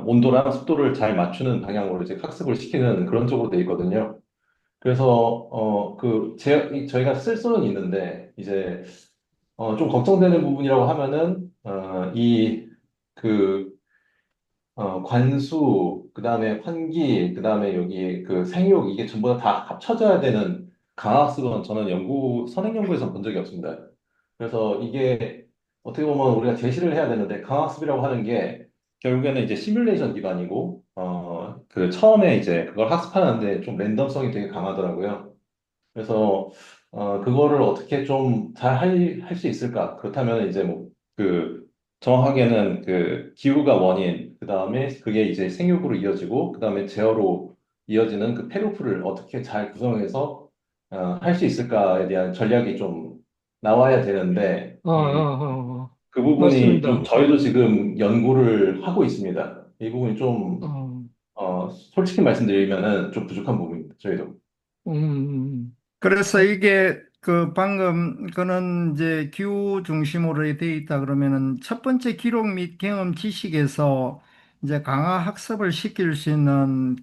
온도랑 습도를 잘 맞추는 방향으로 이제 학습을 시키는 그런 쪽으로 돼 있거든요. 그래서 저희가 쓸 수는 있는데 이제 좀 걱정되는 부분이라고 하면은 그 관수, 그 다음에 환기, 그 다음에 여기 그 생육, 이게 전부 다 합쳐져야 되는 강학습은 저는 선행 연구에서 본 적이 없습니다. 그래서 이게 어떻게 보면 우리가 제시를 해야 되는데 강학습이라고 하는 게 결국에는 이제 시뮬레이션 기반이고, 처음에 이제 그걸 학습하는데 좀 랜덤성이 되게 강하더라고요. 그래서 그거를 어떻게 좀 잘 할 수 있을까? 그렇다면 이제 뭐 그 정확하게는 그 기후가 원인, 그 다음에 그게 이제 생육으로 이어지고, 그 다음에 제어로 이어지는 그 페루프를 어떻게 잘 구성해서 할 수 있을까에 대한 전략이 좀 나와야 되는데 아, 아, 아, 아. 그 부분이 좀 맞습니다. 저희도 지금 연구를 하고 있습니다. 이 부분이 좀 어, 솔직히 말씀드리면은 좀 부족한 부분입니다. 저희도. 그래서 이게 그 방금 그는 이제 기후 중심으로 돼 있다 그러면은 첫 번째 기록 및 경험 지식에서 이제 강화 학습을 시킬 수 있는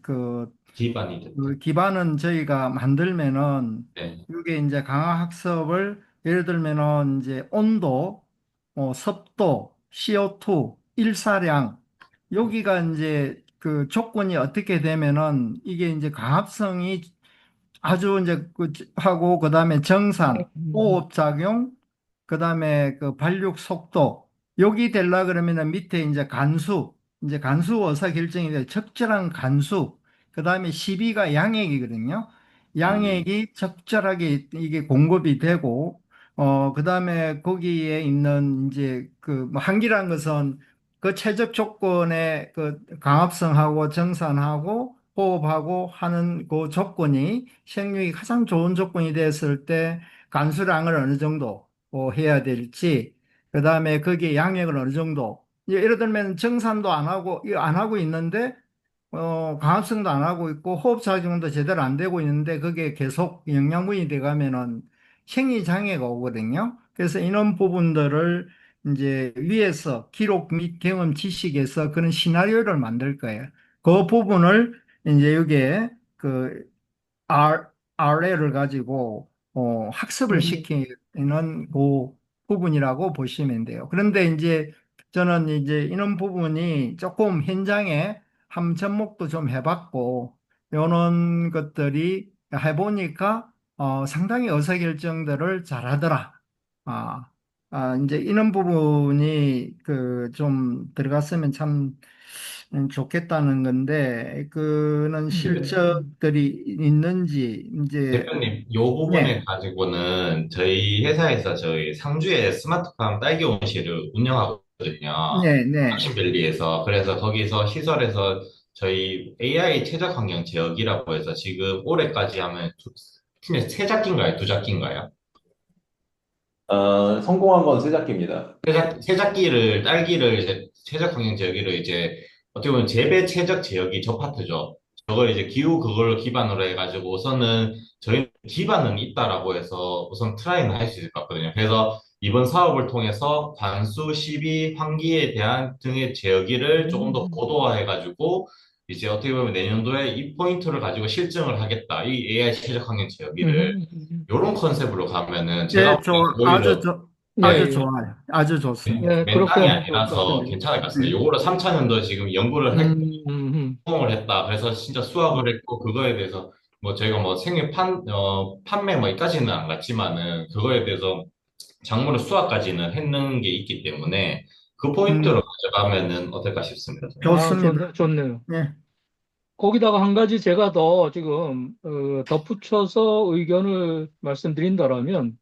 기반이 됐다. 그 기반은 저희가 만들면은 네. 이게 이제 강화 학습을 예를 들면은 이제 온도, 습도, CO2, 일사량 여기가 이제 그 조건이 어떻게 되면은 이게 이제 강합성이 아주 이제 하고 그다음에 정산, 호흡 작용, 그다음에 그 발육 속도 여기 되려 그러면은 밑에 이제 간수 의사 결정이 돼 적절한 간수. 그다음에 시비가 양액이거든요. 음, 양액이 적절하게 이게 공급이 되고 그다음에 거기에 있는 이제 그뭐 한기란 것은 그 최적 조건의 그 강합성하고 정산하고 호흡하고 하는 그 조건이 생육이 가장 좋은 조건이 됐을 때 간수량을 어느 정도 해야 될지, 그 다음에 거기에 양액을 어느 정도, 예를 들면 정산도 안 하고 있는데, 강압성도 안 하고 있고, 호흡작용도 제대로 안 되고 있는데, 그게 계속 영양분이 돼가면은 생리장애가 오거든요. 그래서 이런 부분들을 이제 위에서 기록 및 경험 지식에서 그런 시나리오를 만들 거예요. 그 부분을 이제 여기에 그 R, RL을 가지고 학습을 음, 시키는 그 부분이라고 보시면 돼요. 그런데 이제 저는 이제 이런 부분이 조금 현장에 한 접목도 좀 해봤고 이런 것들이 해보니까 상당히 의사결정들을 잘하더라. 아, 이제 이런 부분이 그 좀 들어갔으면 참 좋겠다는 건데 그는 실적들이 있는지 이제 대표님, 요 부분에 네, 가지고는 저희 회사에서 저희 상주에 스마트팜 딸기 온실을 운영하거든요. 네, 네. 탁신밸리에서. 그래서 거기서 시설에서 저희 AI 최적 환경 지역이라고 해서 지금 올해까지 하면 팀에 세 작기인가요? 두 작기인가요? 성공한 건 세작기입니다. 세작기를, 딸기를 이제 최적 환경 제어기를 이제 어떻게 보면 재배 최적 제어기 저 파트죠. 저걸 이제 기후 그걸 기반으로 해가지고 우선은 저희는 기반은 있다라고 해서 우선 트라이는 할 수 있을 것 같거든요. 그래서 이번 사업을 통해서 관수, 시비, 환기에 대한 등의 제어기를 조금 더 음, 고도화해가지고 이제 어떻게 보면 내년도에 이 포인트를 가지고 실증을 하겠다. 이 AI 최적 환경 제어기를 음. 이런 컨셉으로 가면은 제가 예, 볼 때는 오히려 예, 아주 예. 좋아요. 아주 좋습니다. 맨 그렇게 땅이 하면 좋을 것 아니라서 같은데요. 괜찮을 것 같습니다. 네. 요거를 3차년도 지금 연구를 했고 음, 음, 음. 성공을 했다. 그래서 진짜 수확을 했고 그거에 대해서 뭐 저희가 뭐 생일 판매 뭐 이까지는 안 갔지만은 그거에 대해서 작물의 수확까지는 했는 게 있기 때문에 그 포인트로 음, 가져가면은 어떨까 싶습니다. 저는. 좋습니다. 좋네요. 예. 거기다가 한 가지 제가 더 지금 덧붙여서 의견을 말씀드린다라면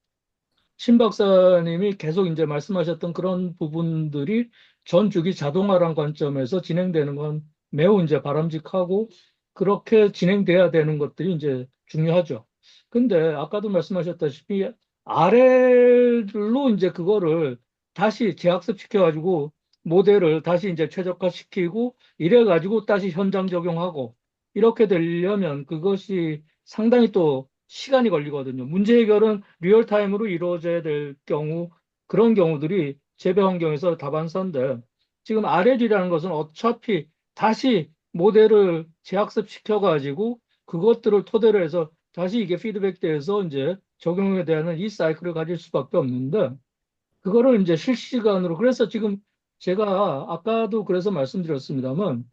신 박사님이 계속 이제 말씀하셨던 그런 부분들이 전 주기 자동화란 관점에서 진행되는 건 매우 이제 바람직하고 그렇게 진행돼야 되는 것들이 이제 중요하죠. 근데 아까도 말씀하셨다시피 아래로 이제 그거를 다시 재학습시켜가지고 모델을 다시 이제 최적화시키고 이래가지고 다시 현장 적용하고 이렇게 되려면 그것이 상당히 또 시간이 걸리거든요. 문제 해결은 리얼타임으로 이루어져야 될 경우, 그런 경우들이 재배 환경에서 다반사인데, 지금 RL이라는 것은 어차피 다시 모델을 재학습시켜가지고 그것들을 토대로 해서 다시 이게 피드백돼서 이제 적용에 대한 이 사이클을 가질 수밖에 없는데, 그거를 이제 실시간으로, 그래서 지금 제가 아까도 그래서 말씀드렸습니다만,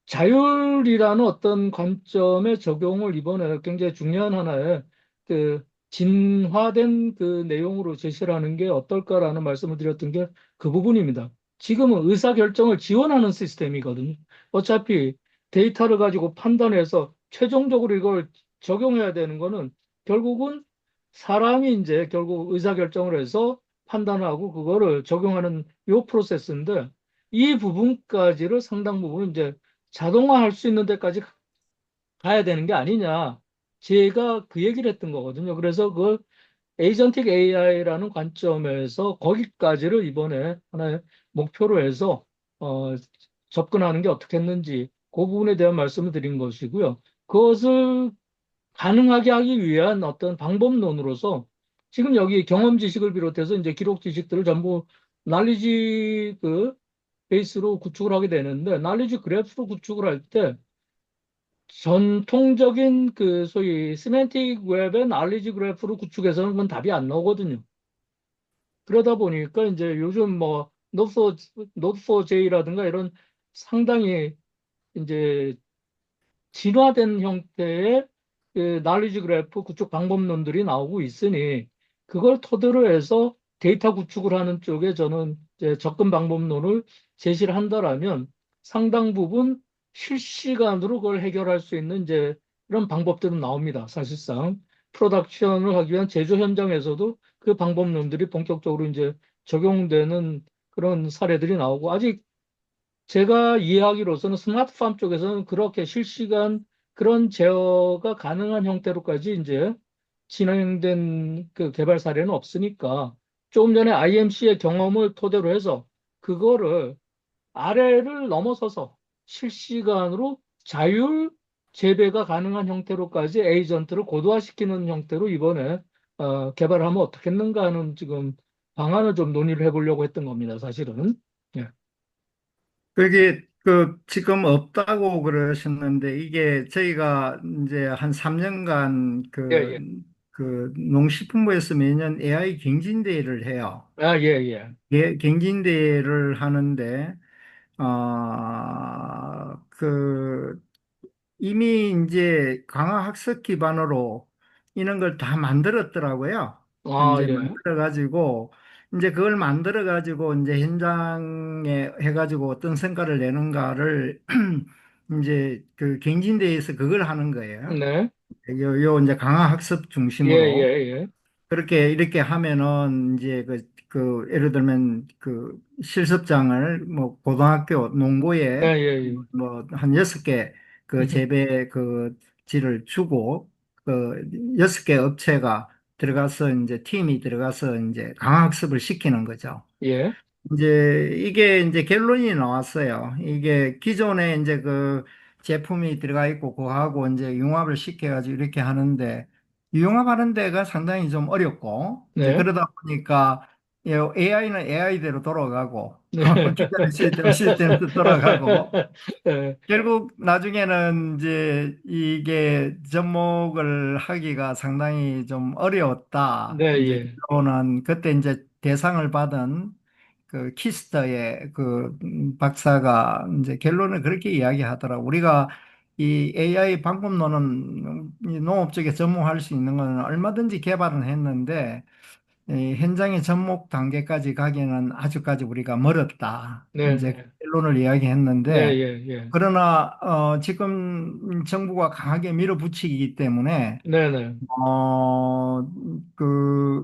자율이라는 어떤 관점의 적용을 이번에 굉장히 중요한 하나의 그 진화된 그 내용으로 제시를 하는 게 어떨까라는 말씀을 드렸던 게 그 부분입니다. 지금은 의사결정을 지원하는 시스템이거든요. 어차피 데이터를 가지고 판단해서 최종적으로 이걸 적용해야 되는 거는 결국은 사람이 이제 결국 의사결정을 해서 판단하고 그거를 적용하는 요 프로세스인데 이 부분까지를 상당 부분 이제 자동화할 수 있는 데까지 가야 되는 게 아니냐. 제가 그 얘기를 했던 거거든요. 그래서 그 에이전틱 AI라는 관점에서 거기까지를 이번에 하나의 목표로 해서 어, 접근하는 게 어떻겠는지 그 부분에 대한 말씀을 드린 것이고요. 그것을 가능하게 하기 위한 어떤 방법론으로서 지금 여기 경험 지식을 비롯해서 이제 기록 지식들을 전부 날리지 그 베이스로 구축을 하게 되는데 날리지 그래프로 구축을 할때 전통적인 그 소위 시멘틱 웹의 날리지 그래프로 구축해서는 그건 답이 안 나오거든요. 그러다 보니까 이제 요즘 뭐 Node4J라든가 이런 상당히 이제 진화된 형태의 그 날리지 그래프 구축 방법론들이 나오고 있으니 그걸 토대로 해서 데이터 구축을 하는 쪽에 저는 이제 접근 방법론을 제시를 한다라면 상당 부분 실시간으로 그걸 해결할 수 있는 이제 이런 방법들은 나옵니다. 사실상 프로덕션을 하기 위한 제조 현장에서도 그 방법론들이 본격적으로 이제 적용되는 그런 사례들이 나오고 아직 제가 이해하기로서는 스마트팜 쪽에서는 그렇게 실시간 그런 제어가 가능한 형태로까지 이제 진행된 그 개발 사례는 없으니까 조금 전에 IMC의 경험을 토대로 해서 그거를 아래를 넘어서서 실시간으로 자율 재배가 가능한 형태로까지 에이전트를 고도화시키는 형태로 이번에 개발하면 어떻겠는가 하는 지금 방안을 좀 논의를 해보려고 했던 겁니다, 사실은. 예. 그게 지금 없다고 그러셨는데 이게 저희가 이제 한 3년간 예, 예. 농식품부에서 매년 AI 경진대회를 해요. 아, 예, 예. 예, 경진대회를 하는데 이미 이제 강화학습 기반으로 이런 걸 다 만들었더라고요. 아, 이제 예. 만들어가지고, 이제 그걸 만들어가지고, 이제 현장에 해가지고 어떤 성과를 내는가를, 이제 그 경진대회에서 그걸 하는 거예요. 네. 요 이제 강화학습 예, 중심으로. 예, 예. 그렇게 이렇게 하면은 이제 예를 들면 실습장을 뭐 고등학교 예, 농고에 예, 예. 뭐 한 6개 음, 재배 질을 주고 그 6개 업체가 들어가서 이제 팀이 들어가서 이제 강학습을 시키는 거죠. 예, 이제 이게 이제 결론이 나왔어요. 이게 기존에 이제 그 제품이 들어가 있고 그거하고 이제 융합을 시켜가지고 이렇게 하는데 융합하는 데가 상당히 좀 어렵고 이제 네, 그러다 보니까 AI는 AI대로 돌아가고 네. 컴퓨터는 시스템 시스템대로 돌아가고 예, 결국 나중에는 이제 이게 접목을 하기가 상당히 좀 어려웠다. 네, 이제 예. 결론은 그때 이제 대상을 받은 그 키스터의 그 박사가 이제 결론을 그렇게 이야기하더라고. 우리가 이 AI 방법론은 이 농업 쪽에 접목할 수 있는 건 얼마든지 개발은 했는데 이 현장의 접목 단계까지 가기에는 아직까지 우리가 멀었다. 네, 이제 네. 결론을 네, 이야기했는데 예, 예. 그러나 지금 정부가 강하게 밀어붙이기 때문에 네, 네.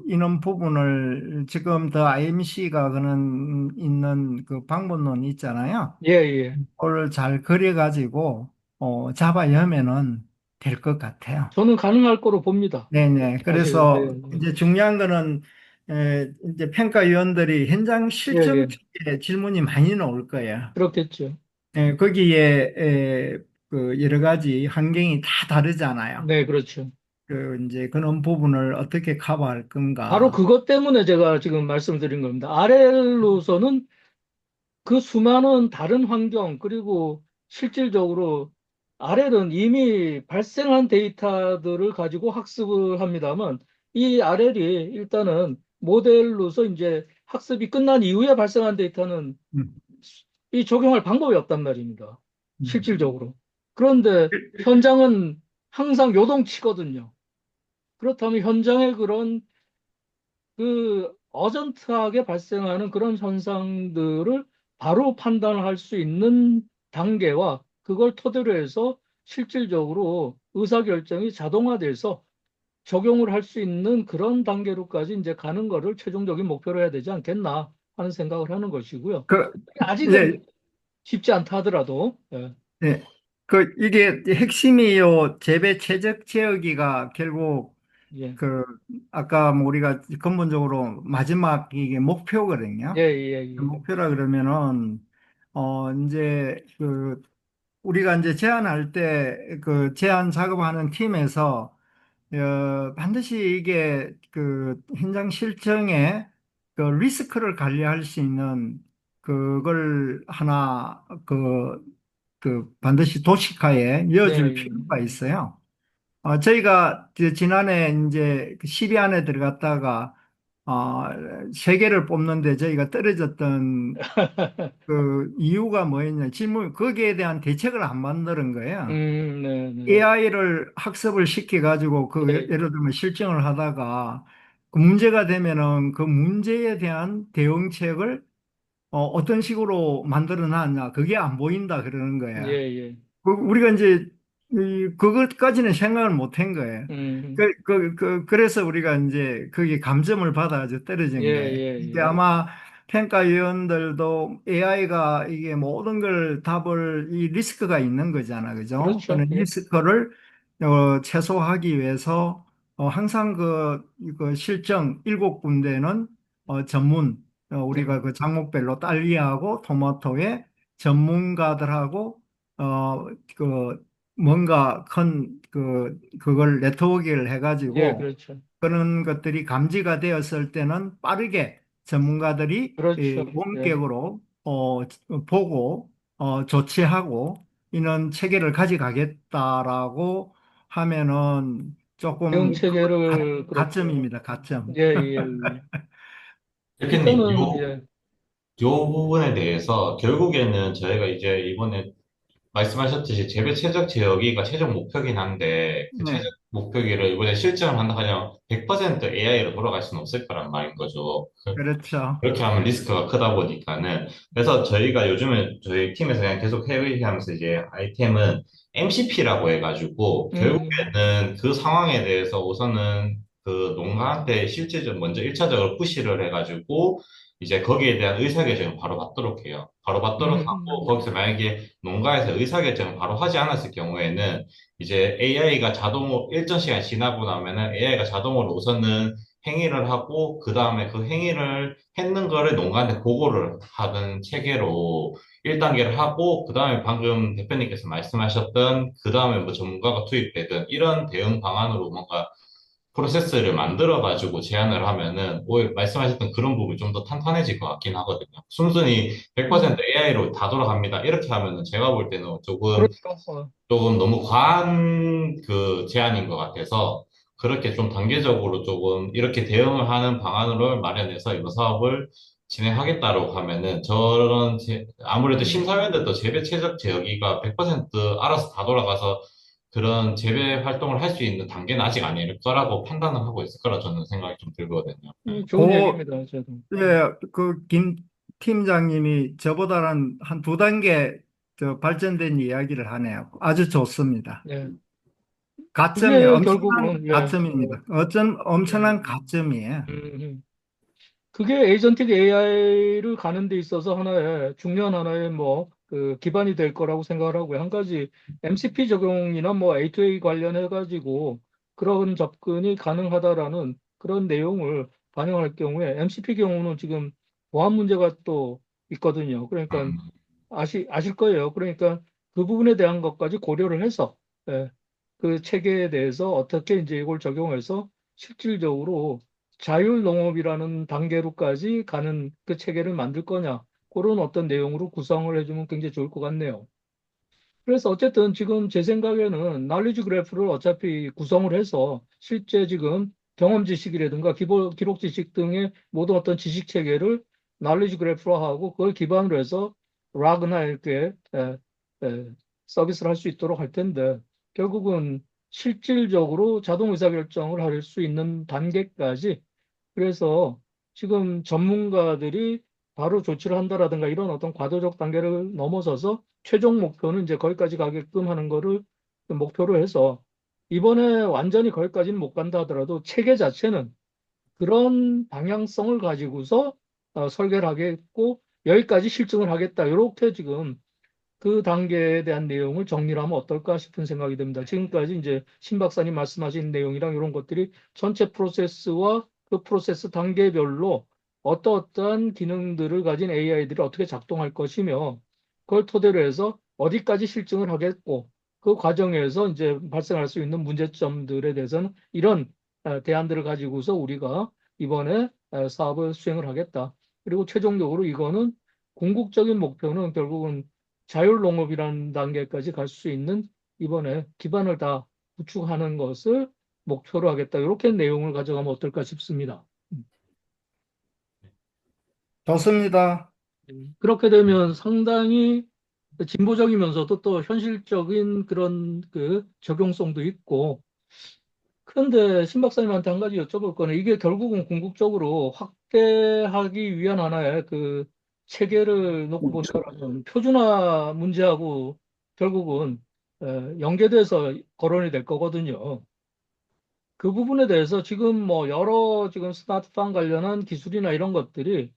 이런 부분을 지금 더 IMC가 그는 있는 그 방법론 있잖아요. 예, 예. 그걸 잘 그려가지고 잡아여면은 될 것 같아요. 저는 가능할 거로 봅니다. 네네. 사실, 네, 그래서 이제 중요한 거는 이제 평가위원들이 현장 예, 실정 예. 쪽에 질문이 많이 나올 거예요. 그렇겠죠. 거기에 그 여러 가지 환경이 다 다르잖아요. 네, 그렇죠. 그 이제 그런 부분을 어떻게 커버할 바로 건가. 그것 때문에 제가 지금 말씀드린 겁니다. RL로서는 그 수많은 다른 환경, 그리고 실질적으로 RL은 이미 발생한 데이터들을 가지고 학습을 합니다만, 이 RL이 일단은 모델로서 이제 학습이 끝난 이후에 발생한 데이터는 음, 이 적용할 방법이 없단 말입니다. 음. 실질적으로. 그런데 현장은 항상 요동치거든요. 그렇다면 현장의 그런 그 어전트하게 발생하는 그런 현상들을 바로 판단할 수 있는 단계와 그걸 토대로 해서 실질적으로 의사결정이 자동화돼서 적용을 할 수 있는 그런 단계로까지 이제 가는 거를 최종적인 목표로 해야 되지 않겠나 하는 생각을 하는 것이고요. 그 아직은 이제 쉽지 않다 하더라도, 예, 예. 이게 핵심이 요 재배 최적 지역이가 결국 예, 그 아까 뭐 우리가 근본적으로 마지막 이게 예, 목표거든요. 예, 예. 목표라 그러면은 이제 그 우리가 이제 제안할 때 그 제안 작업하는 팀에서 반드시 이게 그 현장 실정에 그 리스크를 관리할 수 있는 그걸 하나 그 반드시 도식화에 네, 이어줄 예. 필요가 있어요. 저희가 지난해 이제 그 10위 안에 들어갔다가 어, 세 개를 뽑는데 저희가 떨어졌던 그 이유가 뭐였냐 질문 거기에 대한 대책을 안 만드는 거예요. 네, 네. AI를 학습을 시켜가지고 그 예, 예를 들면 실증을 하다가 그 문제가 되면은 그 문제에 대한 대응책을 어떤 식으로 만들어 놨냐 그게 안 보인다 그러는 예, 거예요. 예. 우리가 이제 그것까지는 생각을 못 한 거예요. 음, 그래서 우리가 이제 거기에 감점을 받아가지고 예, 떨어진 거예요. 예, 이게 예. 아마 평가위원들도 AI가 이게 모든 걸 답을 이 리스크가 있는 거잖아. 그죠? 그렇죠. 그런 예. 리스크를 최소화하기 위해서 항상 이거 실정 7군데는 전문 우리가 네. 그 작목별로 딸기하고 토마토에 전문가들하고 그 뭔가 그걸 네트워크를 예, 해가지고 그렇죠. 그런 것들이 감지가 되었을 때는 빠르게 전문가들이 이 그렇죠. 예. 원격으로 보고 조치하고 이런 체계를 가져가겠다라고 하면은 대응 조금 그건 체계를, 그렇죠. 가점입니다. 가점. 예, 예, 예. 대표님, 일단은, 예, 요 부분에 대해서 결국에는 저희가 이제 이번에 말씀하셨듯이 재배 최적 지역이가 최종 목표긴 한데 그 최적 네, 목표기를 이번에 실증을 한다 하면 100% AI로 돌아갈 수는 없을 거란 말인 거죠. 그렇죠. 그렇게 하면 리스크가 크다 보니까는. 그래서 저희가 요즘에 저희 팀에서 그냥 계속 회의하면서 이제 아이템은 MCP라고 해가지고 음, 결국에는 그 상황에 대해서 우선은 그 농가한테 실질적으로 먼저 1차적으로 푸시를 해가지고 이제 거기에 대한 의사결정을 바로 받도록 해요. 바로 받도록 하고 음, 거기서 만약에 농가에서 의사결정을 바로 하지 않았을 경우에는 이제 AI가 자동으로 일정 시간 지나고 나면은 AI가 자동으로 우선은 행위를 하고 그 다음에 그 행위를 했는 거를 농가한테 보고를 하는 체계로 1단계를 하고 그 다음에 방금 대표님께서 말씀하셨던 그 다음에 뭐 전문가가 투입되든 이런 대응 방안으로 뭔가 프로세스를 만들어가지고 제안을 하면은 오히려 말씀하셨던 그런 부분이 좀 더 탄탄해질 것 같긴 하거든요. 순순히 100% 음, AI로 다 돌아갑니다. 이렇게 하면은 제가 볼 때는 그렇죠. 조금 너무 과한 그 제안인 것 같아서 그렇게 좀 단계적으로 조금 이렇게 대응을 하는 방안을 마련해서 이 사업을 진행하겠다고 하면은 아무래도 음, 심사위원들도 재배 최적 제어기가 100% 알아서 다 돌아가서 그런 재배 활동을 할 수 있는 단계는 아직 아닐 거라고 판단을 하고 있을 거라 저는 생각이 좀 들거든요. 네. 좋은 얘기입니다. 저도. 예, 그 김 팀장님이 저보다는 한 두 단계 더 발전된 이야기를 하네요. 아주 좋습니다. 예. 가점이 그게 엄청난 결국은, 예. 가점입니다. 엄청난 음, 가점이에요. 음. 그게 에이전틱 AI를 가는 데 있어서 하나의 중요한 하나의 뭐 그 기반이 될 거라고 생각을 하고요. 한 가지 MCP 적용이나 뭐 A2A 관련해 가지고 그런 접근이 가능하다라는 그런 내용을 반영할 경우에 MCP 경우는 지금 보안 문제가 또 있거든요. 그러니까 음, 아실 거예요. 그러니까 그 부분에 대한 것까지 고려를 해서 예, 그 체계에 대해서 어떻게 이제 이걸 적용해서 실질적으로 자율농업이라는 단계로까지 가는 그 체계를 만들 거냐. 그런 어떤 내용으로 구성을 해주면 굉장히 좋을 것 같네요. 그래서 어쨌든 지금 제 생각에는 날리지 그래프를 어차피 구성을 해서 실제 지금 경험 지식이라든가 기록 지식 등의 모든 어떤 지식 체계를 날리지 그래프화하고 그걸 기반으로 해서 락이나 이렇게 서비스를 할 수 있도록 할 텐데 결국은 실질적으로 자동 의사결정을 할 수 있는 단계까지 그래서 지금 전문가들이 바로 조치를 한다라든가 이런 어떤 과도적 단계를 넘어서서 최종 목표는 이제 거기까지 가게끔 하는 거를 목표로 해서 이번에 완전히 거기까지는 못 간다 하더라도 체계 자체는 그런 방향성을 가지고서 설계를 하겠고 여기까지 실증을 하겠다. 이렇게 지금 그 단계에 대한 내용을 정리를 하면 어떨까 싶은 생각이 듭니다. 지금까지 이제 신 박사님 말씀하신 내용이랑 이런 것들이 전체 프로세스와 그 프로세스 단계별로 어떠어떠한 기능들을 가진 AI들이 어떻게 작동할 것이며 그걸 토대로 해서 어디까지 실증을 하겠고 그 과정에서 이제 발생할 수 있는 문제점들에 대해서는 이런 대안들을 가지고서 우리가 이번에 사업을 수행을 하겠다. 그리고 최종적으로 이거는 궁극적인 목표는 결국은 자율농업이라는 단계까지 갈 수 있는 이번에 기반을 다 구축하는 것을 목표로 하겠다. 이렇게 내용을 가져가면 어떨까 싶습니다. 좋습니다. 그렇게 되면 상당히 진보적이면서도 또 현실적인 그런 그 적용성도 있고 그런데 신 박사님한테 한 가지 여쭤볼 거는 이게 결국은 궁극적으로 확대하기 위한 하나의 그 체계를 놓고 본다면 표준화 문제하고 결국은 연계돼서 거론이 될 거거든요. 그 부분에 대해서 지금 뭐 여러 지금 스마트팜 관련한 기술이나 이런 것들이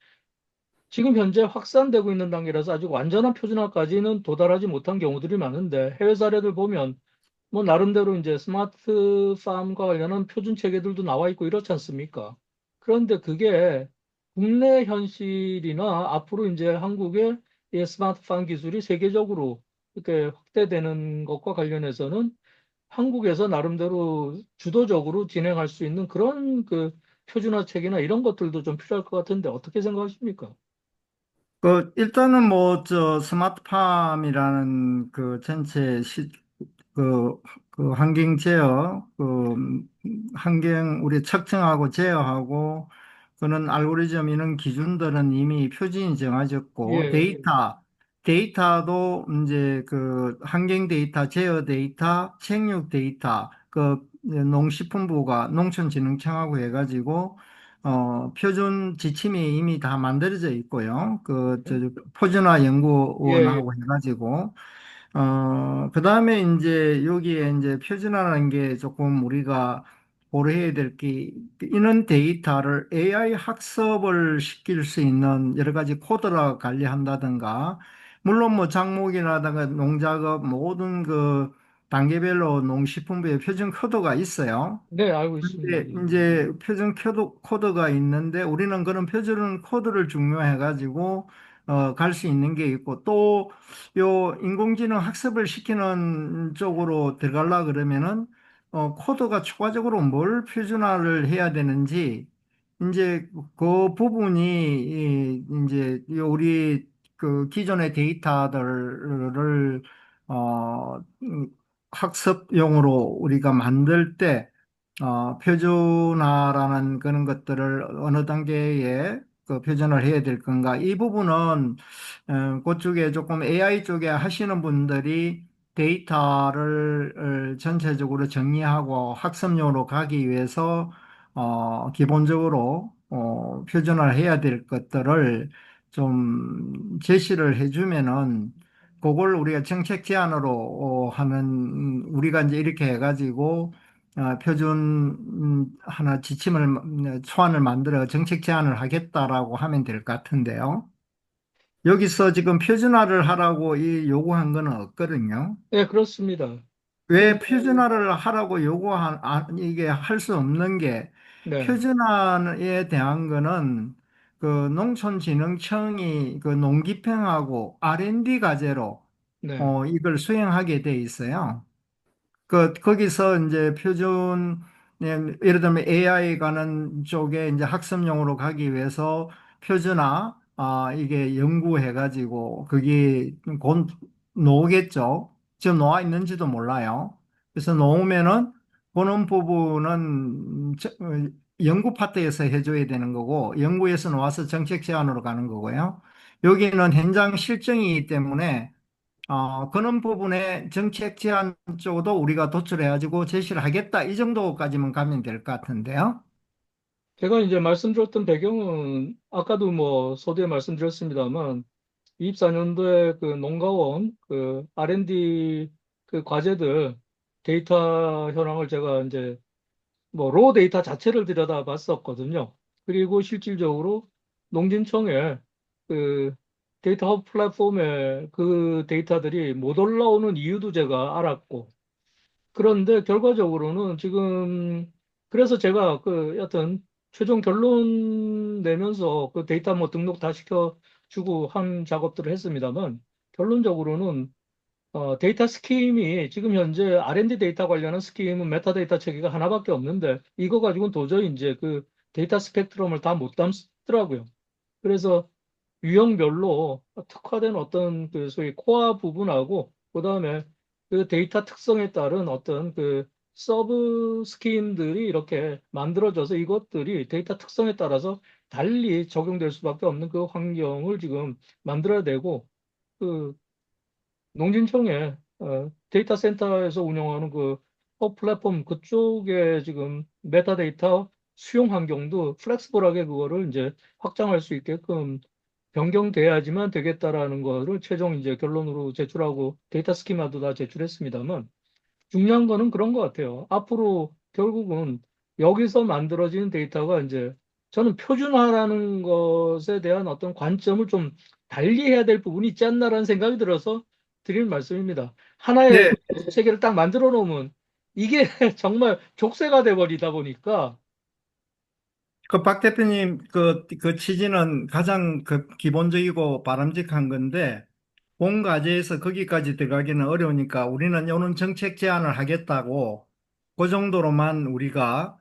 지금 현재 확산되고 있는 단계라서 아직 완전한 표준화까지는 도달하지 못한 경우들이 많은데 해외 사례들 보면 뭐 나름대로 이제 스마트 팜과 관련한 표준 체계들도 나와 있고 이렇지 않습니까? 그런데 그게 국내 현실이나 앞으로 이제 한국의 이 스마트 팜 기술이 세계적으로 이렇게 확대되는 것과 관련해서는 한국에서 나름대로 주도적으로 진행할 수 있는 그런 그 표준화 체계나 이런 것들도 좀 필요할 것 같은데 어떻게 생각하십니까? 일단은 뭐, 스마트팜이라는 그 전체 그, 그 환경 제어, 환경 우리 측정하고 제어하고 그런 알고리즘 이런 기준들은 이미 표준이 정해졌고 예, 데이터도 이제 그 환경 데이터, 제어 데이터, 생육 데이터 농식품부가 농촌진흥청하고 해가지고 표준 지침이 이미 다 만들어져 있고요. 표준화 예, 예. 연구원하고 해가지고 그 다음에 이제 여기에 이제 표준화라는 게 조금 우리가 고려해야 될 게, 이런 데이터를 AI 학습을 시킬 수 있는 여러 가지 코드라 관리한다든가, 물론 뭐 작목이라든가 농작업 모든 그 단계별로 농식품부의 표준 코드가 있어요. 네, 알고 있습니다. 근데 이제 표준 코드가 있는데 우리는 그런 표준 코드를 중요해가지고 갈 수 있는 게 있고, 또 요 인공지능 학습을 시키는 쪽으로 들어가려 그러면은 코드가 추가적으로 뭘 표준화를 해야 되는지, 이제 그 부분이 이제 우리 그 기존의 데이터들을 학습용으로 우리가 만들 때 표준화라는 그런 것들을 어느 단계에 그 표준화를 해야 될 건가? 이 부분은 그쪽에 조금 AI 쪽에 하시는 분들이 데이터를 전체적으로 정리하고 학습용으로 가기 위해서 기본적으로 표준화를 해야 될 것들을 좀 제시를 해주면은 그걸 우리가 정책 제안으로 하는, 우리가 이제 이렇게 해가지고 표준 하나 지침을 초안을 만들어 정책 제안을 하겠다라고 하면 될 것 같은데요. 여기서 지금 표준화를 하라고 이 요구한 거는 없거든요. 네, 그렇습니다. 왜 그리고, 표준화를 하라고 이게 할 수 없는 게, 네, 표준화에 대한 거는 그 농촌진흥청이 그 농기평하고 R&D 과제로 네. 이걸 수행하게 돼 있어요. 거기서 이제 표준, 예를 들면 AI 가는 쪽에 이제 학습용으로 가기 위해서 표준화, 이게 연구해가지고, 그게 곧 나오겠죠. 지금 나와 있는지도 몰라요. 그래서 나오면은, 보는 부분은 연구 파트에서 해줘야 되는 거고, 연구에서 나와서 정책 제안으로 가는 거고요. 여기는 현장 실정이기 때문에 그런 부분에 정책 제안 쪽도 우리가 도출해가지고 제시를 하겠다. 이 정도까지만 가면 될 것 같은데요. 제가 이제 말씀드렸던 배경은 아까도 뭐 서두에 말씀드렸습니다만 24년도에 그 농가원 그 R&D 그 과제들 데이터 현황을 제가 이제 뭐 로 데이터 자체를 들여다 봤었거든요. 그리고 실질적으로 농진청에 그 데이터 허브 플랫폼에 그 데이터들이 못 올라오는 이유도 제가 알았고, 그런데 결과적으로는 지금 그래서 제가 그 여튼 최종 결론 내면서 그 데이터 뭐 등록 다 시켜주고 한 작업들을 했습니다만 결론적으로는 데이터 스킴이 지금 현재 R&D 데이터 관련한 스킴은 메타데이터 체계가 하나밖에 없는데 이거 가지고는 도저히 이제 그 데이터 스펙트럼을 다 못 담더라고요. 그래서 유형별로 특화된 어떤 그 소위 코어 부분하고 그다음에 그 데이터 특성에 따른 어떤 그 서브 스킴들이 이렇게 만들어져서 이것들이 데이터 특성에 따라서 달리 적용될 수밖에 없는 그 환경을 지금 만들어야 되고 그 농진청에 데이터 센터에서 운영하는 그 플랫폼 그쪽에 지금 메타데이터 수용 환경도 플렉스블하게 그거를 이제 확장할 수 있게끔 변경돼야지만 되겠다라는 거를 최종 이제 결론으로 제출하고 데이터 스키마도 다 제출했습니다만 중요한 거는 그런 것 같아요. 앞으로 결국은 여기서 만들어지는 데이터가 이제 저는 표준화라는 것에 대한 어떤 관점을 좀 달리해야 될 부분이 있지 않나라는 생각이 들어서 드리는 말씀입니다. 하나의 네, 세계를 딱 만들어 놓으면 이게 정말 족쇄가 돼 버리다 보니까 그 박 대표님 그 취지는 가장 그 기본적이고 바람직한 건데, 본 과제에서 거기까지 들어가기는 어려우니까 우리는 이런 정책 제안을 하겠다고 그 정도로만 우리가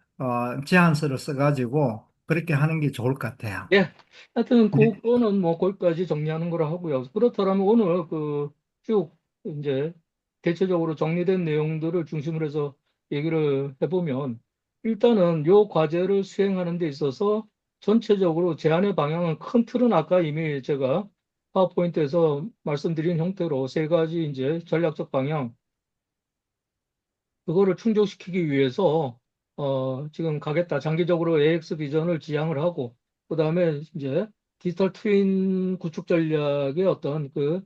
제안서를 써가지고 그렇게 하는 게 좋을 것 같아요. 예. 하여튼 네. 그거는 뭐 거기까지 정리하는 거라 하고요. 그렇다면 오늘 그 쭉 이제 대체적으로 정리된 내용들을 중심으로 해서 얘기를 해보면 일단은 요 과제를 수행하는 데 있어서 전체적으로 제안의 방향은 큰 틀은 아까 이미 제가 파워포인트에서 말씀드린 형태로 세 가지 이제 전략적 방향 그거를 충족시키기 위해서 지금 가겠다. 장기적으로 AX 비전을 지향을 하고 그다음에 이제 디지털 트윈 구축 전략의 어떤 그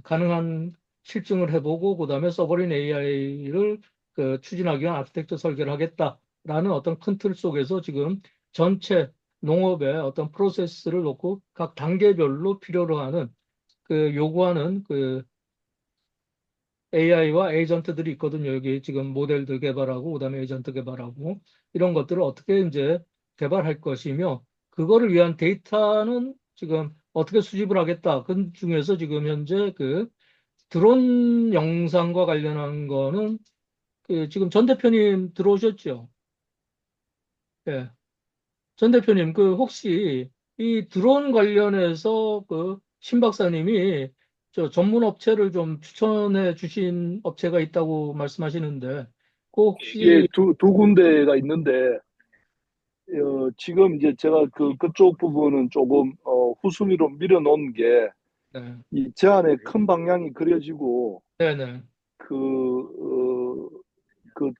가능한 실증을 해보고 그다음에 서버린 AI를 그 추진하기 위한 아키텍처 설계를 하겠다. 라는 어떤 큰 틀 속에서 지금 전체 농업의 어떤 프로세스를 놓고 각 단계별로 필요로 하는 그 요구하는 그 AI와 에이전트들이 있거든요. 여기 지금 모델들 개발하고 그다음에 에이전트 개발하고 이런 것들을 어떻게 이제 개발할 것이며 그거를 위한 데이터는 지금 어떻게 수집을 하겠다. 그 중에서 지금 현재 그 드론 영상과 관련한 거는 그 지금 전 대표님 들어오셨죠? 예. 전 대표님, 그 혹시 이 드론 관련해서 그 신 박사님이 저 전문 업체를 좀 추천해 주신 업체가 있다고 말씀하시는데, 그 예, 혹시 두 군데가 있는데, 지금 이제 제가 그쪽 부분은 조금, 후순위로 밀어놓은 게, 네, 제 안에 큰 방향이 그려지고, 네네, 그, 그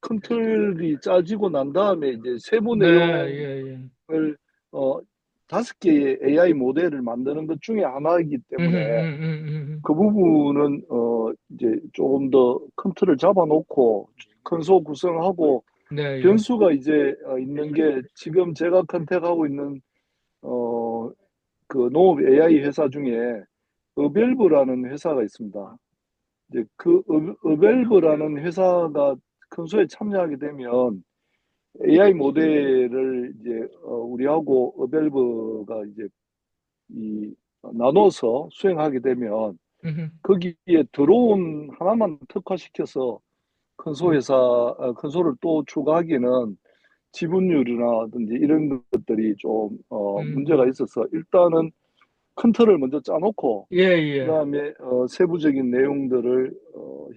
큰 틀이 짜지고 난 다음에 이제 세부 네, 내용을, 예, 예, 어, 5개의 AI 모델을 만드는 것 중에 하나이기 때문에, 그 부분은, 이제 조금 더 큰 틀을 잡아놓고, 큰 소 구성하고, 네, 예, 변수가 이제 있는 게 지금 제가 컨택하고 있는 어, 그 농업 AI 회사 중에 어벨브라는 회사가 있습니다. 이제 그 어벨브라는 회사가 큰소에 참여하게 되면 AI 모델을 이제 우리하고 어벨브가 이제 이 나눠서 수행하게 되면 거기에 드론 하나만 특화시켜서 큰소를 또 추가하기는 지분율이라든지 이런 것들이 좀 문제가 음, 있어서 일단은 큰 틀을 먼저 짜놓고 예, 예, 그다음에 세부적인 내용들을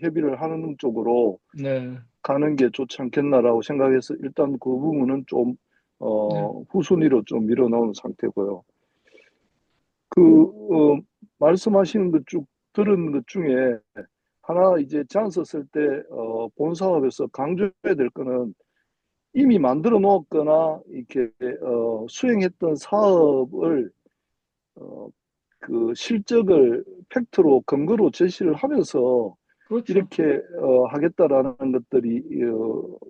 협의를 하는 쪽으로 네, 가는 게 좋지 않겠나라고 생각해서 일단 그 부분은 좀 네, 후순위로 좀 밀어넣은 상태고요. 말씀하시는 것 쭉 들은 것 중에 하나 이제 제안서 쓸 때 본 사업에서 강조해야 될 거는 이미 만들어 놓았거나 이렇게 수행했던 사업을 어, 그 실적을 팩트로 근거로 제시를 하면서 그렇죠. 이렇게 하겠다라는 것들이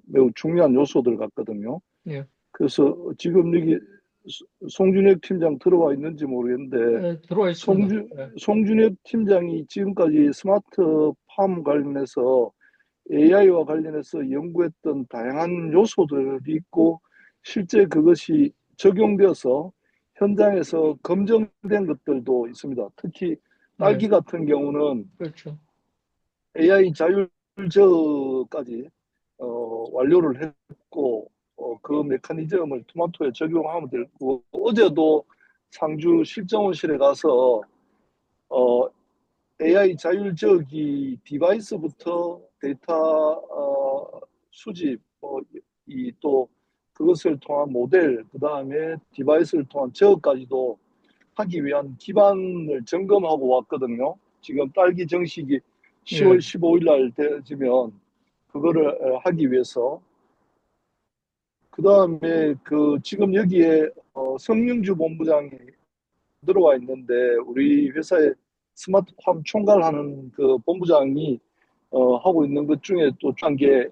매우 중요한 요소들 같거든요. 예, 그래서 지금 여기 송준혁 팀장 들어와 있는지 모르겠는데 예, 들어와 있습니다. 예, 송준혁 팀장이 지금까지 스마트 팜 관련해서 AI와 관련해서 연구했던 다양한 요소들이 있고 실제 그것이 적용되어서 현장에서 검증된 것들도 있습니다. 특히 예, 딸기 같은 경우는 그렇죠. AI 자율저까지 완료를 했고 그 메커니즘을 토마토에 적용하면 되고 어제도 상주 실정원실에 가서 어, AI 자율적이 디바이스부터 데이터 수집, 또 그것을 통한 모델, 그 다음에 디바이스를 통한 제어까지도 하기 위한 기반을 점검하고 왔거든요. 지금 딸기 정식이 10월 예, 15일 날 되어지면 그거를 하기 위해서 그 다음에 지금 여기에 성명주 본부장이 들어와 있는데 우리 회사의 스마트팜 총괄하는 그 본부장이 하고 있는 것 중에 또 중요한 게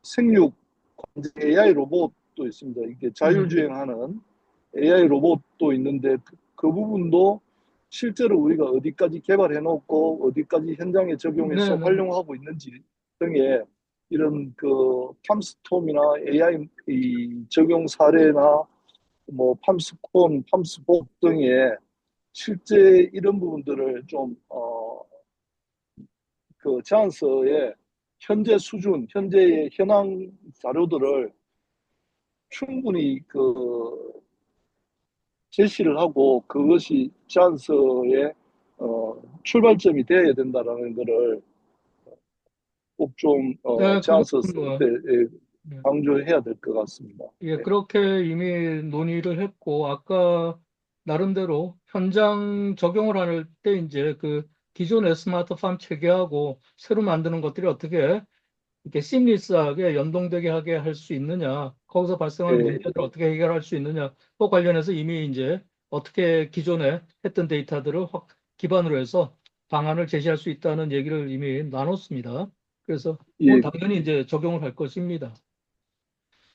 생육 관제 AI 로봇도 있습니다. 이게 음, 자율주행하는 AI 로봇도 있는데 그 부분도 실제로 우리가 어디까지 개발해 놓고 어디까지 현장에 적용해서 네네, 활용하고 있는지 등의 이런 팜스톰이나 AI 이 적용 사례나 뭐 팜스콘, 팜스복 등의 실제 이런 부분들을 좀 제안서의 현재 수준, 현재의 현황 자료들을 충분히 제시를 하고 그것이 제안서의 출발점이 되어야 된다라는 것을 꼭 좀 네, 그건 제안서 쓸 뭐. 때 강조해야 될 것 같습니다. 예, 네. 그렇게 이미 논의를 했고, 아까 나름대로 현장 적용을 할 때 이제 그 기존의 스마트팜 체계하고 새로 만드는 것들이 어떻게 이렇게 시미리스하게 연동되게 하게 할 수 있느냐, 거기서 발생하는 예, 문제들을 어떻게 해결할 수 있느냐, 그 관련해서 이미 이제 어떻게 기존에 했던 데이터들을 확 기반으로 해서 방안을 제시할 수 있다는 얘기를 이미 나눴습니다. 그래서 그건 예, 당연히 이제 적용을 할 것입니다.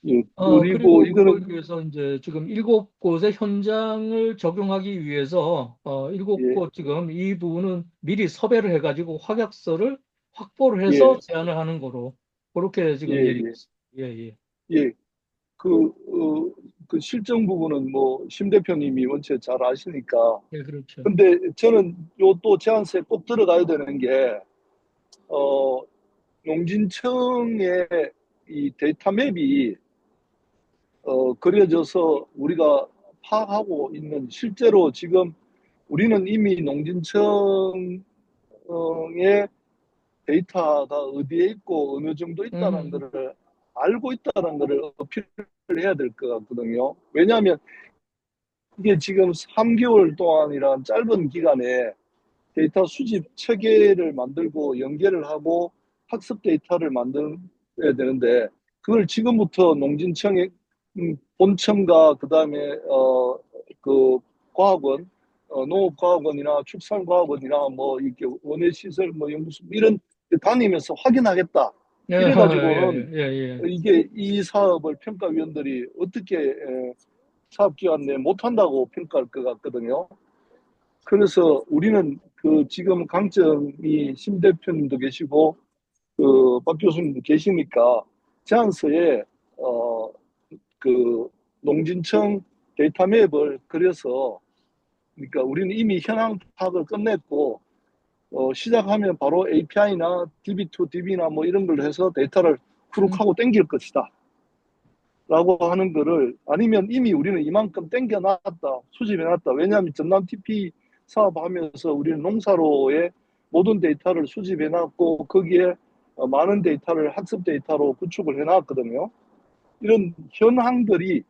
예, 그리고 그리고 이거는, 이걸 위해서 이제 지금 7곳의 현장을 적용하기 위해서 일곱 예, 곳 지금 이 부분은 미리 섭외를 해가지고 확약서를 확보를 해서 예, 제안을 하는 거로 그렇게 예, 지금 얘기가 예, 있습니다. 예, 예. 예. 그 실정 부분은 뭐, 심 대표님이 원체 잘 아시니까. 예, 그렇죠. 근데 저는 요 또 제안서에 꼭 들어가야 되는 게, 어, 농진청의 이 데이터 맵이, 그려져서 우리가 파악하고 있는 실제로 지금 우리는 이미 농진청의 데이터가 어디에 있고 어느 정도 있다는 음, 것을 알고 있다는 것을 어필을 해야 될 것 같거든요. 왜냐하면 이게 지금 3개월 동안이란 짧은 기간에 데이터 수집 체계를 만들고 연계를 하고 학습 데이터를 만들어야 되는데 그걸 지금부터 농진청의 본청과 그다음에 그 과학원 농업과학원이나 축산과학원이나 뭐 이렇게 원예시설 뭐 연구소 이런 데 다니면서 확인하겠다. 예, 이래 예, 가지고는 예, 예. 이게 이 사업을 평가위원들이 어떻게 사업기관 내 못한다고 평가할 것 같거든요. 그래서 우리는 그 지금 강점이 심 대표님도 계시고 그 박 교수님도 계시니까 제안서에 그 농진청 데이터 맵을 그려서 그러니까 우리는 이미 현황 파악을 끝냈고 시작하면 바로 API나 DB2, DB나 뭐 이런 걸 해서 데이터를 후룩하고 땡길 것이다. 라고 하는 거를 아니면 이미 우리는 이만큼 땡겨놨다, 수집해놨다. 왜냐하면 전남 TP 사업하면서 우리는 농사로의 모든 데이터를 수집해놨고 거기에 많은 데이터를 학습 데이터로 구축을 해놨거든요. 이런 현황들이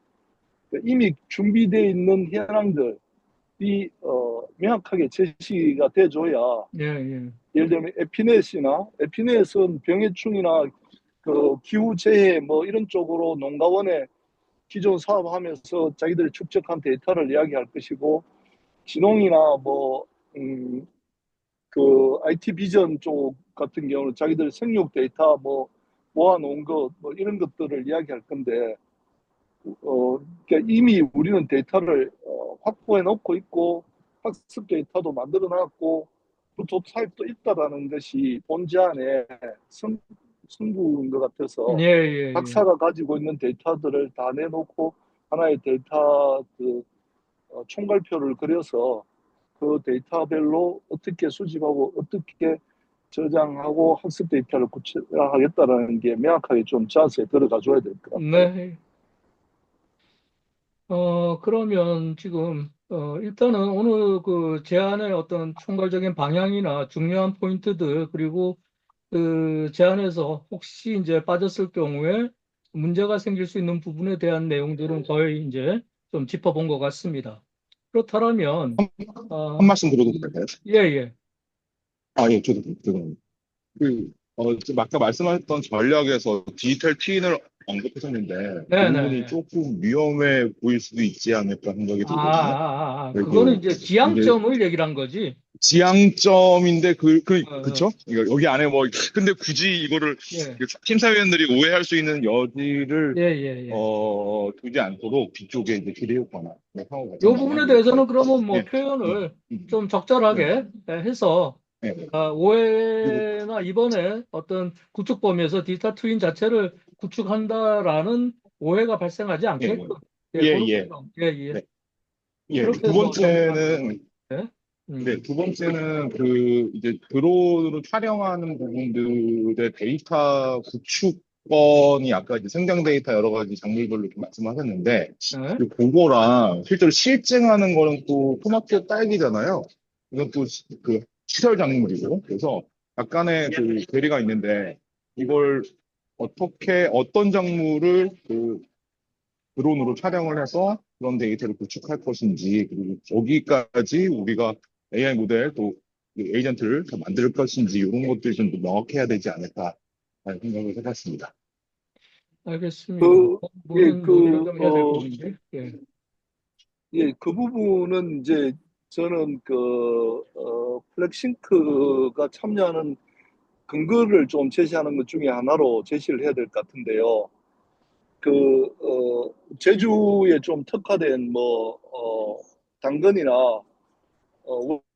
이미 준비되어 있는 현황들이 명확하게 제시가 돼줘야 예, 예. 예를 들면 에피넷은 병해충이나 그 기후재해 뭐 이런 쪽으로 농가원에 기존 사업하면서 자기들이 축적한 데이터를 이야기할 것이고 진홍이나 뭐 그 IT 비전 쪽 같은 경우는 자기들 생육 데이터 뭐 모아놓은 것 뭐 이런 것들을 이야기할 건데 그러니까 이미 우리는 데이터를 확보해 놓고 있고 학습 데이터도 만들어 놨고 그 조업 사입도 있다라는 것이 본제안에 성, 승부인 것 예, 같아서 예, 예. 각사가 가지고 있는 데이터들을 다 내놓고 하나의 데이터 그 총괄표를 그려서 그 데이터별로 어떻게 수집하고 어떻게 저장하고 학습 데이터를 구체화하겠다라는 게 명확하게 좀 자세에 들어가 줘야 될 것 같아요. 네. 그러면 지금, 일단은 오늘 그 제안의 어떤 총괄적인 방향이나 중요한 포인트들, 그리고 그 제안에서 혹시 이제 빠졌을 경우에 문제가 생길 수 있는 부분에 대한 내용들은 거의 이제 좀 짚어본 것 같습니다. 그렇다면, 한 어, 말씀 드려도 될까요? 예, 예. 아, 예, 저도, 죄송합니다. 지금 아까 말씀하셨던 전략에서 디지털 트윈을 언급하셨는데, 그 부분이 네네. 조금 위험해 보일 수도 있지 않을까 생각이 들거든요. 그거는 그리고 이제 이게 지향점을 얘기를 한 거지. 지향점인데, 그쵸? 어, 여기 안에 뭐, 근데 굳이 이거를 예, 심사위원들이 오해할 수 있는 여지를, 예, 예, 예. 두지 않도록 뒤쪽에 이제 기대효과나, 상호 요 가정이나 부분에 이렇게, 대해서는 그러면 뭐 예, 표현을 음, 좀 네, 적절하게 해서 네. 그리고, 오해나 이번에 어떤 구축 범위에서 디지털 트윈 자체를 구축한다라는 오해가 발생하지 예, 않게끔 예, 예, 그렇게 예, 좀, 예, 예. 네, 예. 그렇게 뭐 정리하는 거. 예? 네, 음, 두 번째는 이제 드론으로 촬영하는 부분들의 데이터 구축권이 아까 이제 생장 데이터 여러 가지 작물별로 이렇게 말씀하셨는데, 예? 그거랑 실제로 실증하는 거는 또 토마토 딸기잖아요. 이건 또 그 시설 작물이고, 그래서 약간의 그 괴리가 있는데, 이걸 어떤 작물을 드론으로 촬영을 해서 그런 데이터를 구축할 것인지, 그리고 거기까지 우리가 AI 모델 또 에이전트를 더 만들 것인지, 이런 것들이 좀 더 명확해야 되지 않을까 하는 생각을 해봤습니다. 알겠습니다. 그, 그 예, 부분은 논의를 좀 해야 될 부분인데. 예. 예, 그 부분은 이제 저는 플렉싱크가 참여하는 근거를 좀 제시하는 것 중에 하나로 제시를 해야 될 것 같은데요. 제주에 좀 특화된 당근이나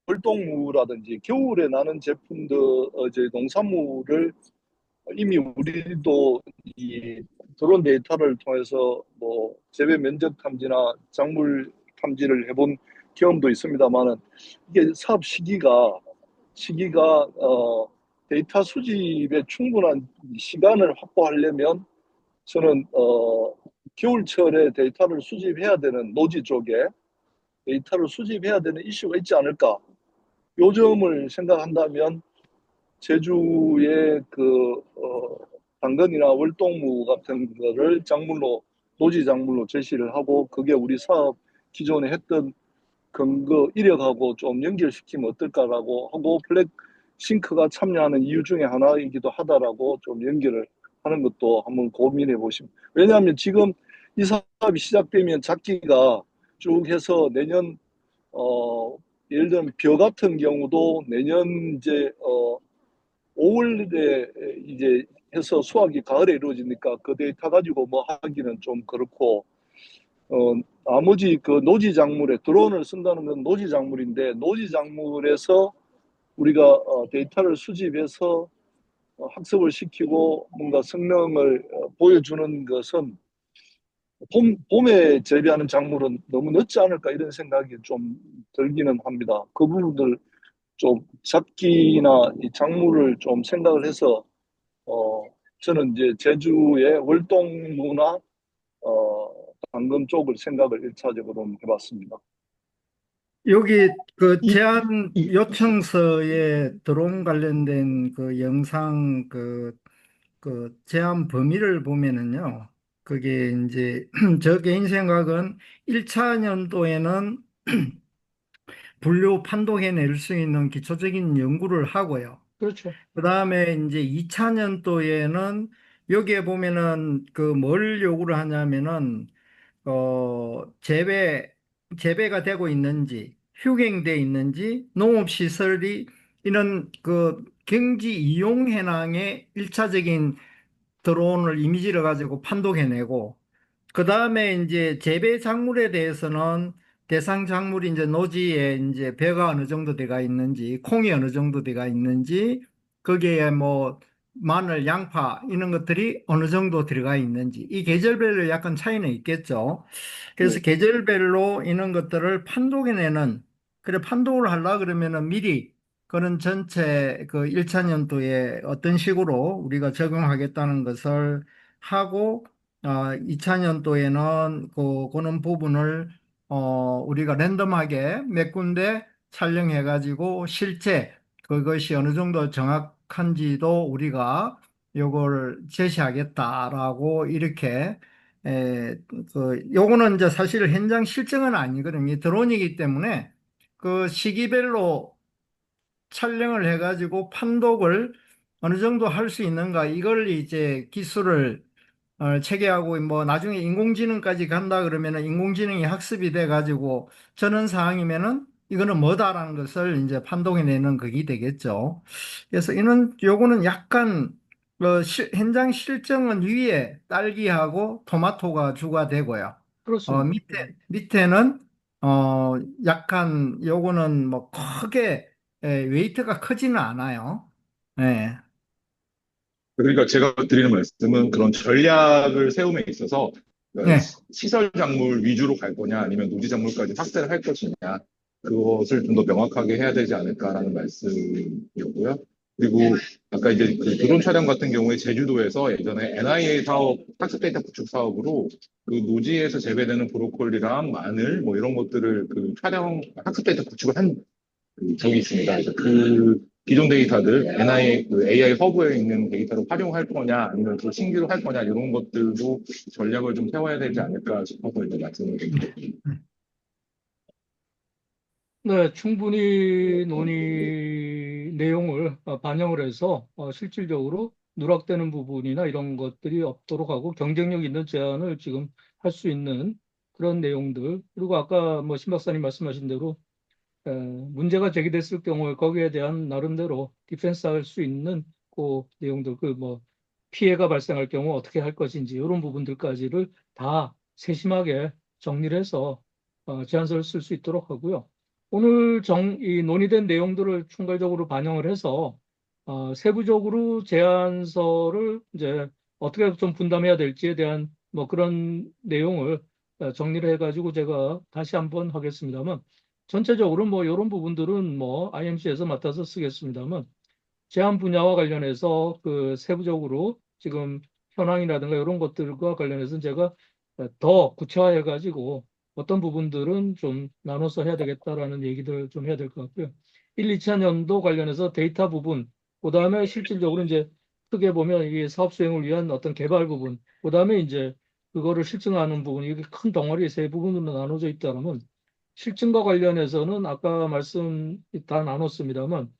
월동무라든지 겨울에 나는 제품들, 이제 농산물을 이미 우리도 이 드론 데이터를 통해서 재배 면적 탐지나 작물 탐지를 해본 경험도 있습니다만은 이게 사업 시기가 데이터 수집에 충분한 시간을 확보하려면 저는 겨울철에 데이터를 수집해야 되는 노지 쪽에 데이터를 수집해야 되는 이슈가 있지 않을까. 요점을 생각한다면 제주의 당근이나 월동무 같은 거를 노지 작물로 제시를 하고 그게 우리 사업 기존에 했던 근거 이력하고 좀 연결시키면 어떨까라고 하고 플렉싱크가 참여하는 이유 중에 하나이기도 하다라고 좀 연결을 하는 것도 한번 고민해 보시면. 왜냐하면 지금 이 사업이 시작되면 작기가 쭉 해서 내년 예를 들면 벼 같은 경우도 내년 이제 5월에 이제 해서 수확이 가을에 이루어지니까 그 데이터 가지고 뭐 하기는 좀 그렇고 나머지 그 노지 작물에 드론을 쓴다는 건 노지 작물인데 노지 작물에서 우리가 데이터를 수집해서 학습을 시키고 뭔가 성능을 보여주는 것은 봄에 재배하는 작물은 너무 늦지 않을까 이런 생각이 좀 들기는 합니다. 그 부분들 좀 잡기나 이 작물을 좀 생각을 해서 어, 저는 이제 제주의 월동무나 당근 쪽을 생각을 일차적으로 해봤습니다. 여기 그 이, 제안 이, 요청서에 드론 관련된 그 영상 그 제한 범위를 보면은요. 그게 이제 저 개인 생각은 1차 년도에는 분류 판독해낼 수 있는 기초적인 연구를 하고요. 그렇죠. 그다음에 이제 2차 년도에는 여기에 보면은 그 뭘 요구를 하냐면은 재배가 되고 있는지, 휴경돼 있는지, 농업시설이 이런 그 경지 이용 현황의 일차적인 드론을 이미지를 가지고 판독해내고, 그 다음에 이제 재배 작물에 대해서는 대상 작물이 이제 노지에 이제 벼가 어느 정도 돼가 있는지, 콩이 어느 정도 돼가 있는지, 거기에 뭐 마늘, 양파 이런 것들이 어느 정도 들어가 있는지, 이 계절별로 약간 차이는 있겠죠. 그래서 네. 계절별로 이런 것들을 판독해내는, 그래 판독을 하려 그러면은 미리 그런 전체 그 1차 년도에 어떤 식으로 우리가 적용하겠다는 것을 하고 2차 년도에는 그는 부분을 우리가 랜덤하게 몇 군데 촬영해 가지고 실제 그것이 어느 정도 정확한지도 우리가 요걸 제시하겠다라고 이렇게 요거는 이제 사실 현장 실증은 아니거든요. 드론이기 때문에 그 시기별로 촬영을 해가지고 판독을 어느 정도 할 수 있는가 이걸 이제 기술을 체계하고 뭐 나중에 인공지능까지 간다 그러면은 인공지능이 학습이 돼 가지고 저런 상황이면은 이거는 뭐다라는 것을 이제 판독해내는 그게 되겠죠. 그래서 이는 요거는 약간 현장 실정은 위에 딸기하고 토마토가 주가 되고요. 그렇습니다. 밑에는 약간 요거는 뭐 크게 웨이트가 크지는 않아요. 예. 그러니까 제가 드리는 말씀은 그런 전략을 세움에 있어서 네. 시설 작물 위주로 갈 거냐 아니면 노지 작물까지 확대를 할 것이냐 그것을 좀 더 명확하게 해야 되지 않을까라는 말씀이었고요. 그리고 아까 이제 그 드론 촬영 같은 경우에 제주도에서 예전에 NIA 사업, 학습 데이터 구축 사업으로 그 노지에서 재배되는 브로콜리랑 마늘 뭐 이런 것들을 그 촬영, 학습 데이터 구축을 한 적이 있습니다. 그래서 그 기존 데이터들, NI, 그 AI 허브에 있는 데이터를 활용할 거냐, 아니면 또 신규로 할 거냐, 이런 것들도 전략을 좀 세워야 되지 않을까 싶어서 이제 말씀을 드립니다. 네, 충분히 논의 내용을 반영을 해서 실질적으로 누락되는 부분이나 이런 것들이 없도록 하고 경쟁력 있는 제안을 지금 할 수 있는 그런 내용들. 그리고 아까 뭐 신 박사님 말씀하신 대로 문제가 제기됐을 경우에 거기에 대한 나름대로 디펜스 할 수 있는 그 내용들, 그 뭐 피해가 발생할 경우 어떻게 할 것인지 이런 부분들까지를 다 세심하게 정리를 해서 제안서를 쓸 수 있도록 하고요. 오늘 이 논의된 내용들을 총괄적으로 반영을 해서 세부적으로 제안서를 이제 어떻게 좀 분담해야 될지에 대한 뭐 그런 내용을 정리를 해가지고 제가 다시 한번 하겠습니다만 전체적으로 뭐 이런 부분들은 뭐 IMC에서 맡아서 쓰겠습니다만 제한 분야와 관련해서 그 세부적으로 지금 현황이라든가 이런 것들과 관련해서는 제가 더 구체화해가지고 어떤 부분들은 좀 나눠서 해야 되겠다라는 얘기들 좀 해야 될 것 같고요. 1, 2차년도 관련해서 데이터 부분, 그 다음에 실질적으로 이제 크게 보면 이게 사업 수행을 위한 어떤 개발 부분, 그 다음에 이제 그거를 실증하는 부분, 이게 큰 덩어리 세 부분으로 나눠져 있다면 실증과 관련해서는 아까 말씀 다 나눴습니다만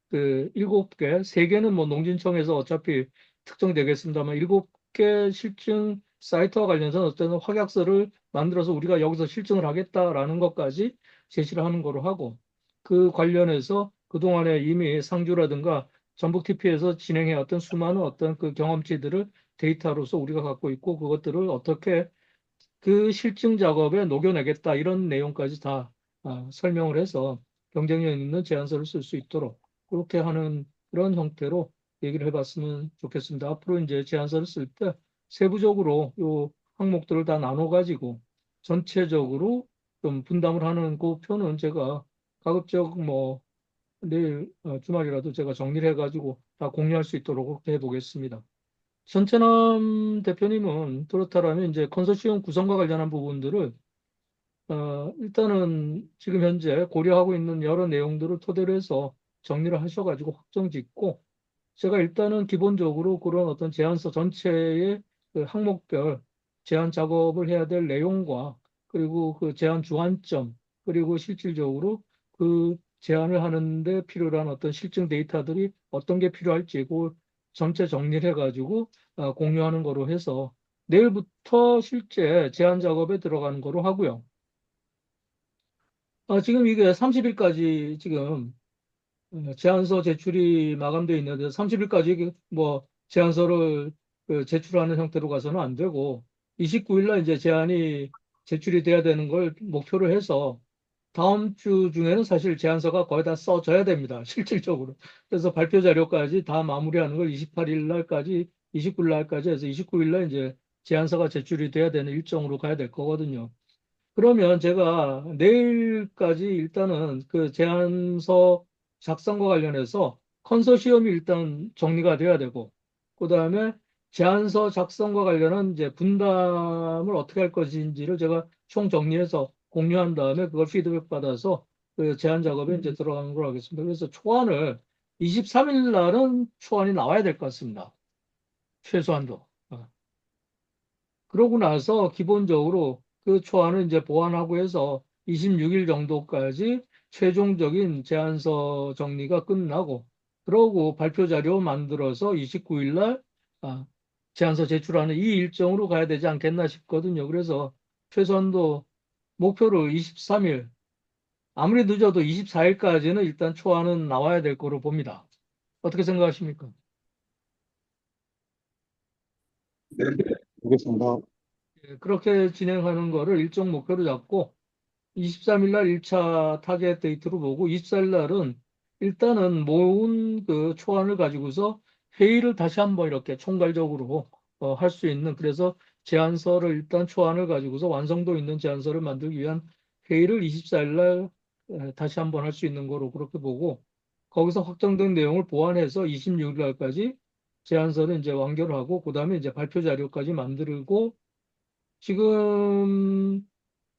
그 7개, 3개는 뭐 농진청에서 어차피 특정되겠습니다만 7개 실증 사이트와 관련해서 어떤 확약서를 만들어서 우리가 여기서 실증을 하겠다라는 것까지 제시를 하는 거로 하고 그 관련해서 그동안에 이미 상주라든가 전북 TP에서 진행해왔던 수많은 어떤 그 경험치들을 데이터로서 우리가 갖고 있고 그것들을 어떻게 그 실증 작업에 녹여내겠다 이런 내용까지 다 설명을 해서 경쟁력 있는 제안서를 쓸 수 있도록 그렇게 하는 그런 형태로 얘기를 해봤으면 좋겠습니다. 앞으로 이제 제안서를 쓸 때 세부적으로 요 항목들을 다 나눠가지고 전체적으로 좀 분담을 하는 그 표는 제가 가급적 뭐 내일 주말이라도 제가 정리를 해가지고 다 공유할 수 있도록 그렇게 해보겠습니다. 전태남 대표님은 그렇다라면 이제 컨소시엄 구성과 관련한 부분들을 일단은 지금 현재 고려하고 있는 여러 내용들을 토대로 해서 정리를 하셔가지고 확정 짓고 제가 일단은 기본적으로 그런 어떤 제안서 전체의 그 항목별 제안 작업을 해야 될 내용과 그리고 그 제안 주안점 그리고 실질적으로 그 제안을 하는데 필요한 어떤 실증 데이터들이 어떤 게 필요할지 그 전체 정리를 해가지고 공유하는 거로 해서 내일부터 실제 제안 작업에 들어가는 거로 하고요. 지금 이게 30일까지 지금 제안서 제출이 마감되어 있는데 30일까지 뭐 제안서를 그 제출하는 형태로 가서는 안 되고 29일 날 이제 제안이 제출이 돼야 되는 걸 목표로 해서 다음 주 중에는 사실 제안서가 거의 다 써져야 됩니다. 실질적으로. 그래서 발표 자료까지 다 마무리하는 걸 28일 날까지 29일 날까지 해서 29일 날 이제 제안서가 제출이 돼야 되는 일정으로 가야 될 거거든요. 그러면 제가 내일까지 일단은 그 제안서 작성과 관련해서 컨소시엄이 일단 정리가 돼야 되고, 그 다음에 제안서 작성과 관련한 이제 분담을 어떻게 할 것인지를 제가 총 정리해서 공유한 다음에 그걸 피드백 받아서 그 제안 작업에 이제 들어가는 걸로 하겠습니다. 그래서 초안을 23일 날은 초안이 나와야 될 것 같습니다. 최소한도. 그러고 나서 기본적으로 그 초안을 이제 보완하고 해서 26일 정도까지 최종적인 제안서 정리가 끝나고 그러고 발표 자료 만들어서 29일 날 제안서 제출하는 이 일정으로 가야 되지 않겠나 싶거든요. 그래서 최소한도 목표를 23일, 아무리 늦어도 24일까지는 일단 초안은 나와야 될 거로 봅니다. 어떻게 생각하십니까? 네, 알겠습니다. 예, 그렇게 진행하는 거를 일정 목표로 잡고 23일 날 1차 타겟 데이트로 보고 24일 날은 일단은 모은 그 초안을 가지고서 회의를 다시 한번 이렇게 총괄적으로 할 수 있는 그래서 제안서를 일단 초안을 가지고서 완성도 있는 제안서를 만들기 위한 회의를 24일 날 다시 한번 할 수 있는 거로 그렇게 보고 거기서 확정된 내용을 보완해서 26일 날까지 제안서를 이제 완결을 하고 그다음에 이제 발표 자료까지 만들고 지금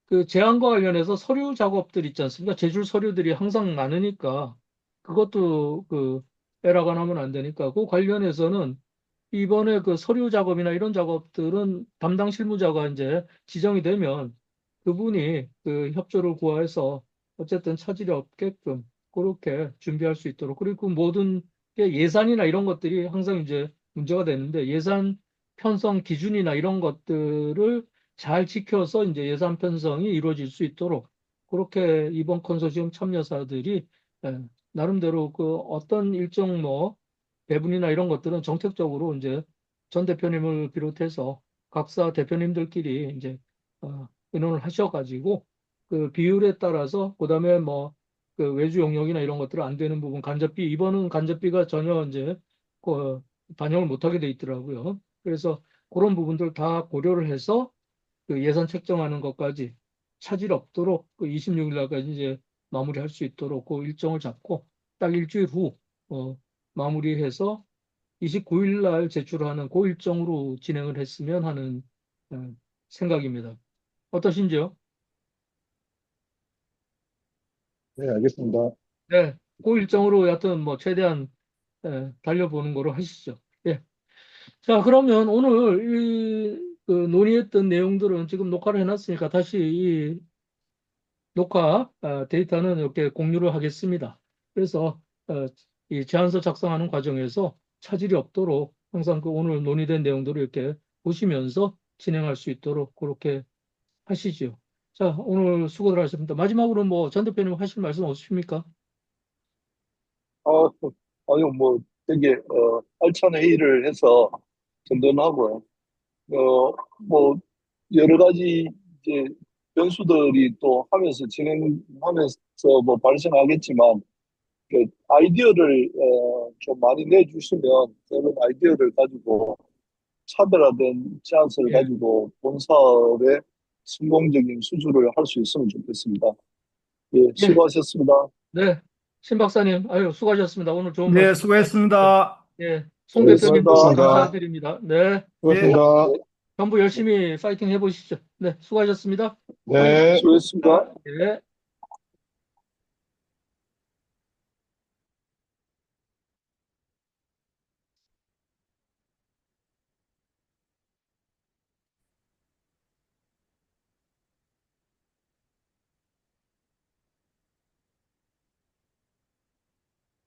그 제안과 관련해서 서류 작업들 있지 않습니까? 제출 서류들이 항상 많으니까 그것도 그 에러가 나면 안 되니까 그 관련해서는 이번에 그 서류 작업이나 이런 작업들은 담당 실무자가 이제 지정이 되면 그분이 그 협조를 구해서 어쨌든 차질이 없게끔 그렇게 준비할 수 있도록 그리고 그 모든 게 예산이나 이런 것들이 항상 이제 문제가 되는데 예산 편성 기준이나 이런 것들을 잘 지켜서 이제 예산 편성이 이루어질 수 있도록 그렇게 이번 컨소시엄 참여사들이 나름대로 그 어떤 일정 뭐 배분이나 이런 것들은 정책적으로 이제 전 대표님을 비롯해서 각사 대표님들끼리 이제 의논을 하셔가지고 그 비율에 따라서 그다음에 뭐 그 외주 용역이나 이런 것들은 안 되는 부분 간접비 이번은 간접비가 전혀 이제 그 반영을 못하게 돼 있더라고요. 그래서 그런 부분들 다 고려를 해서 그 예산 책정하는 것까지 차질 없도록 그 26일 날까지 이제 마무리할 수 있도록 그 일정을 잡고 딱 일주일 후 마무리해서 29일 날 제출하는 그 일정으로 진행을 했으면 하는 어, 생각입니다. 어떠신지요? 네, 알겠습니다. 네, 그 일정으로 여하튼 뭐 최대한 달려보는 거로 하시죠. 예. 자, 그러면 오늘 그 논의했던 내용들은 지금 녹화를 해놨으니까 다시 이 녹화 데이터는 이렇게 공유를 하겠습니다. 그래서 이 제안서 작성하는 과정에서 차질이 없도록 항상 그 오늘 논의된 내용들을 이렇게 보시면서 진행할 수 있도록 그렇게 하시죠. 자, 오늘 수고들 하셨습니다. 마지막으로 뭐 전 대표님 하실 말씀 없으십니까? 아, 아유, 뭐, 되게, 알찬 회의를 해서 든든하고요. 뭐, 여러 가지 이제 변수들이 또 하면서 진행하면서 뭐 발생하겠지만, 그 아이디어를, 좀 많이 내주시면 그런 아이디어를 가지고 차별화된 제안서를 예, 가지고 본 사업의 성공적인 수주를 할 수 있으면 좋겠습니다. 예, 예, 수고하셨습니다. 네. 신 박사님, 아유, 수고하셨습니다. 오늘 좋은 네, 말씀 감사합니다. 수고했습니다. 예, 송 수고하셨습니다. 대표님도 수고하셨습니다. 감사드립니다. 네, 예. 수고하셨습니다. 전부 열심히 파이팅 해보시죠. 네, 수고하셨습니다. 네. 수고했습니다. 예.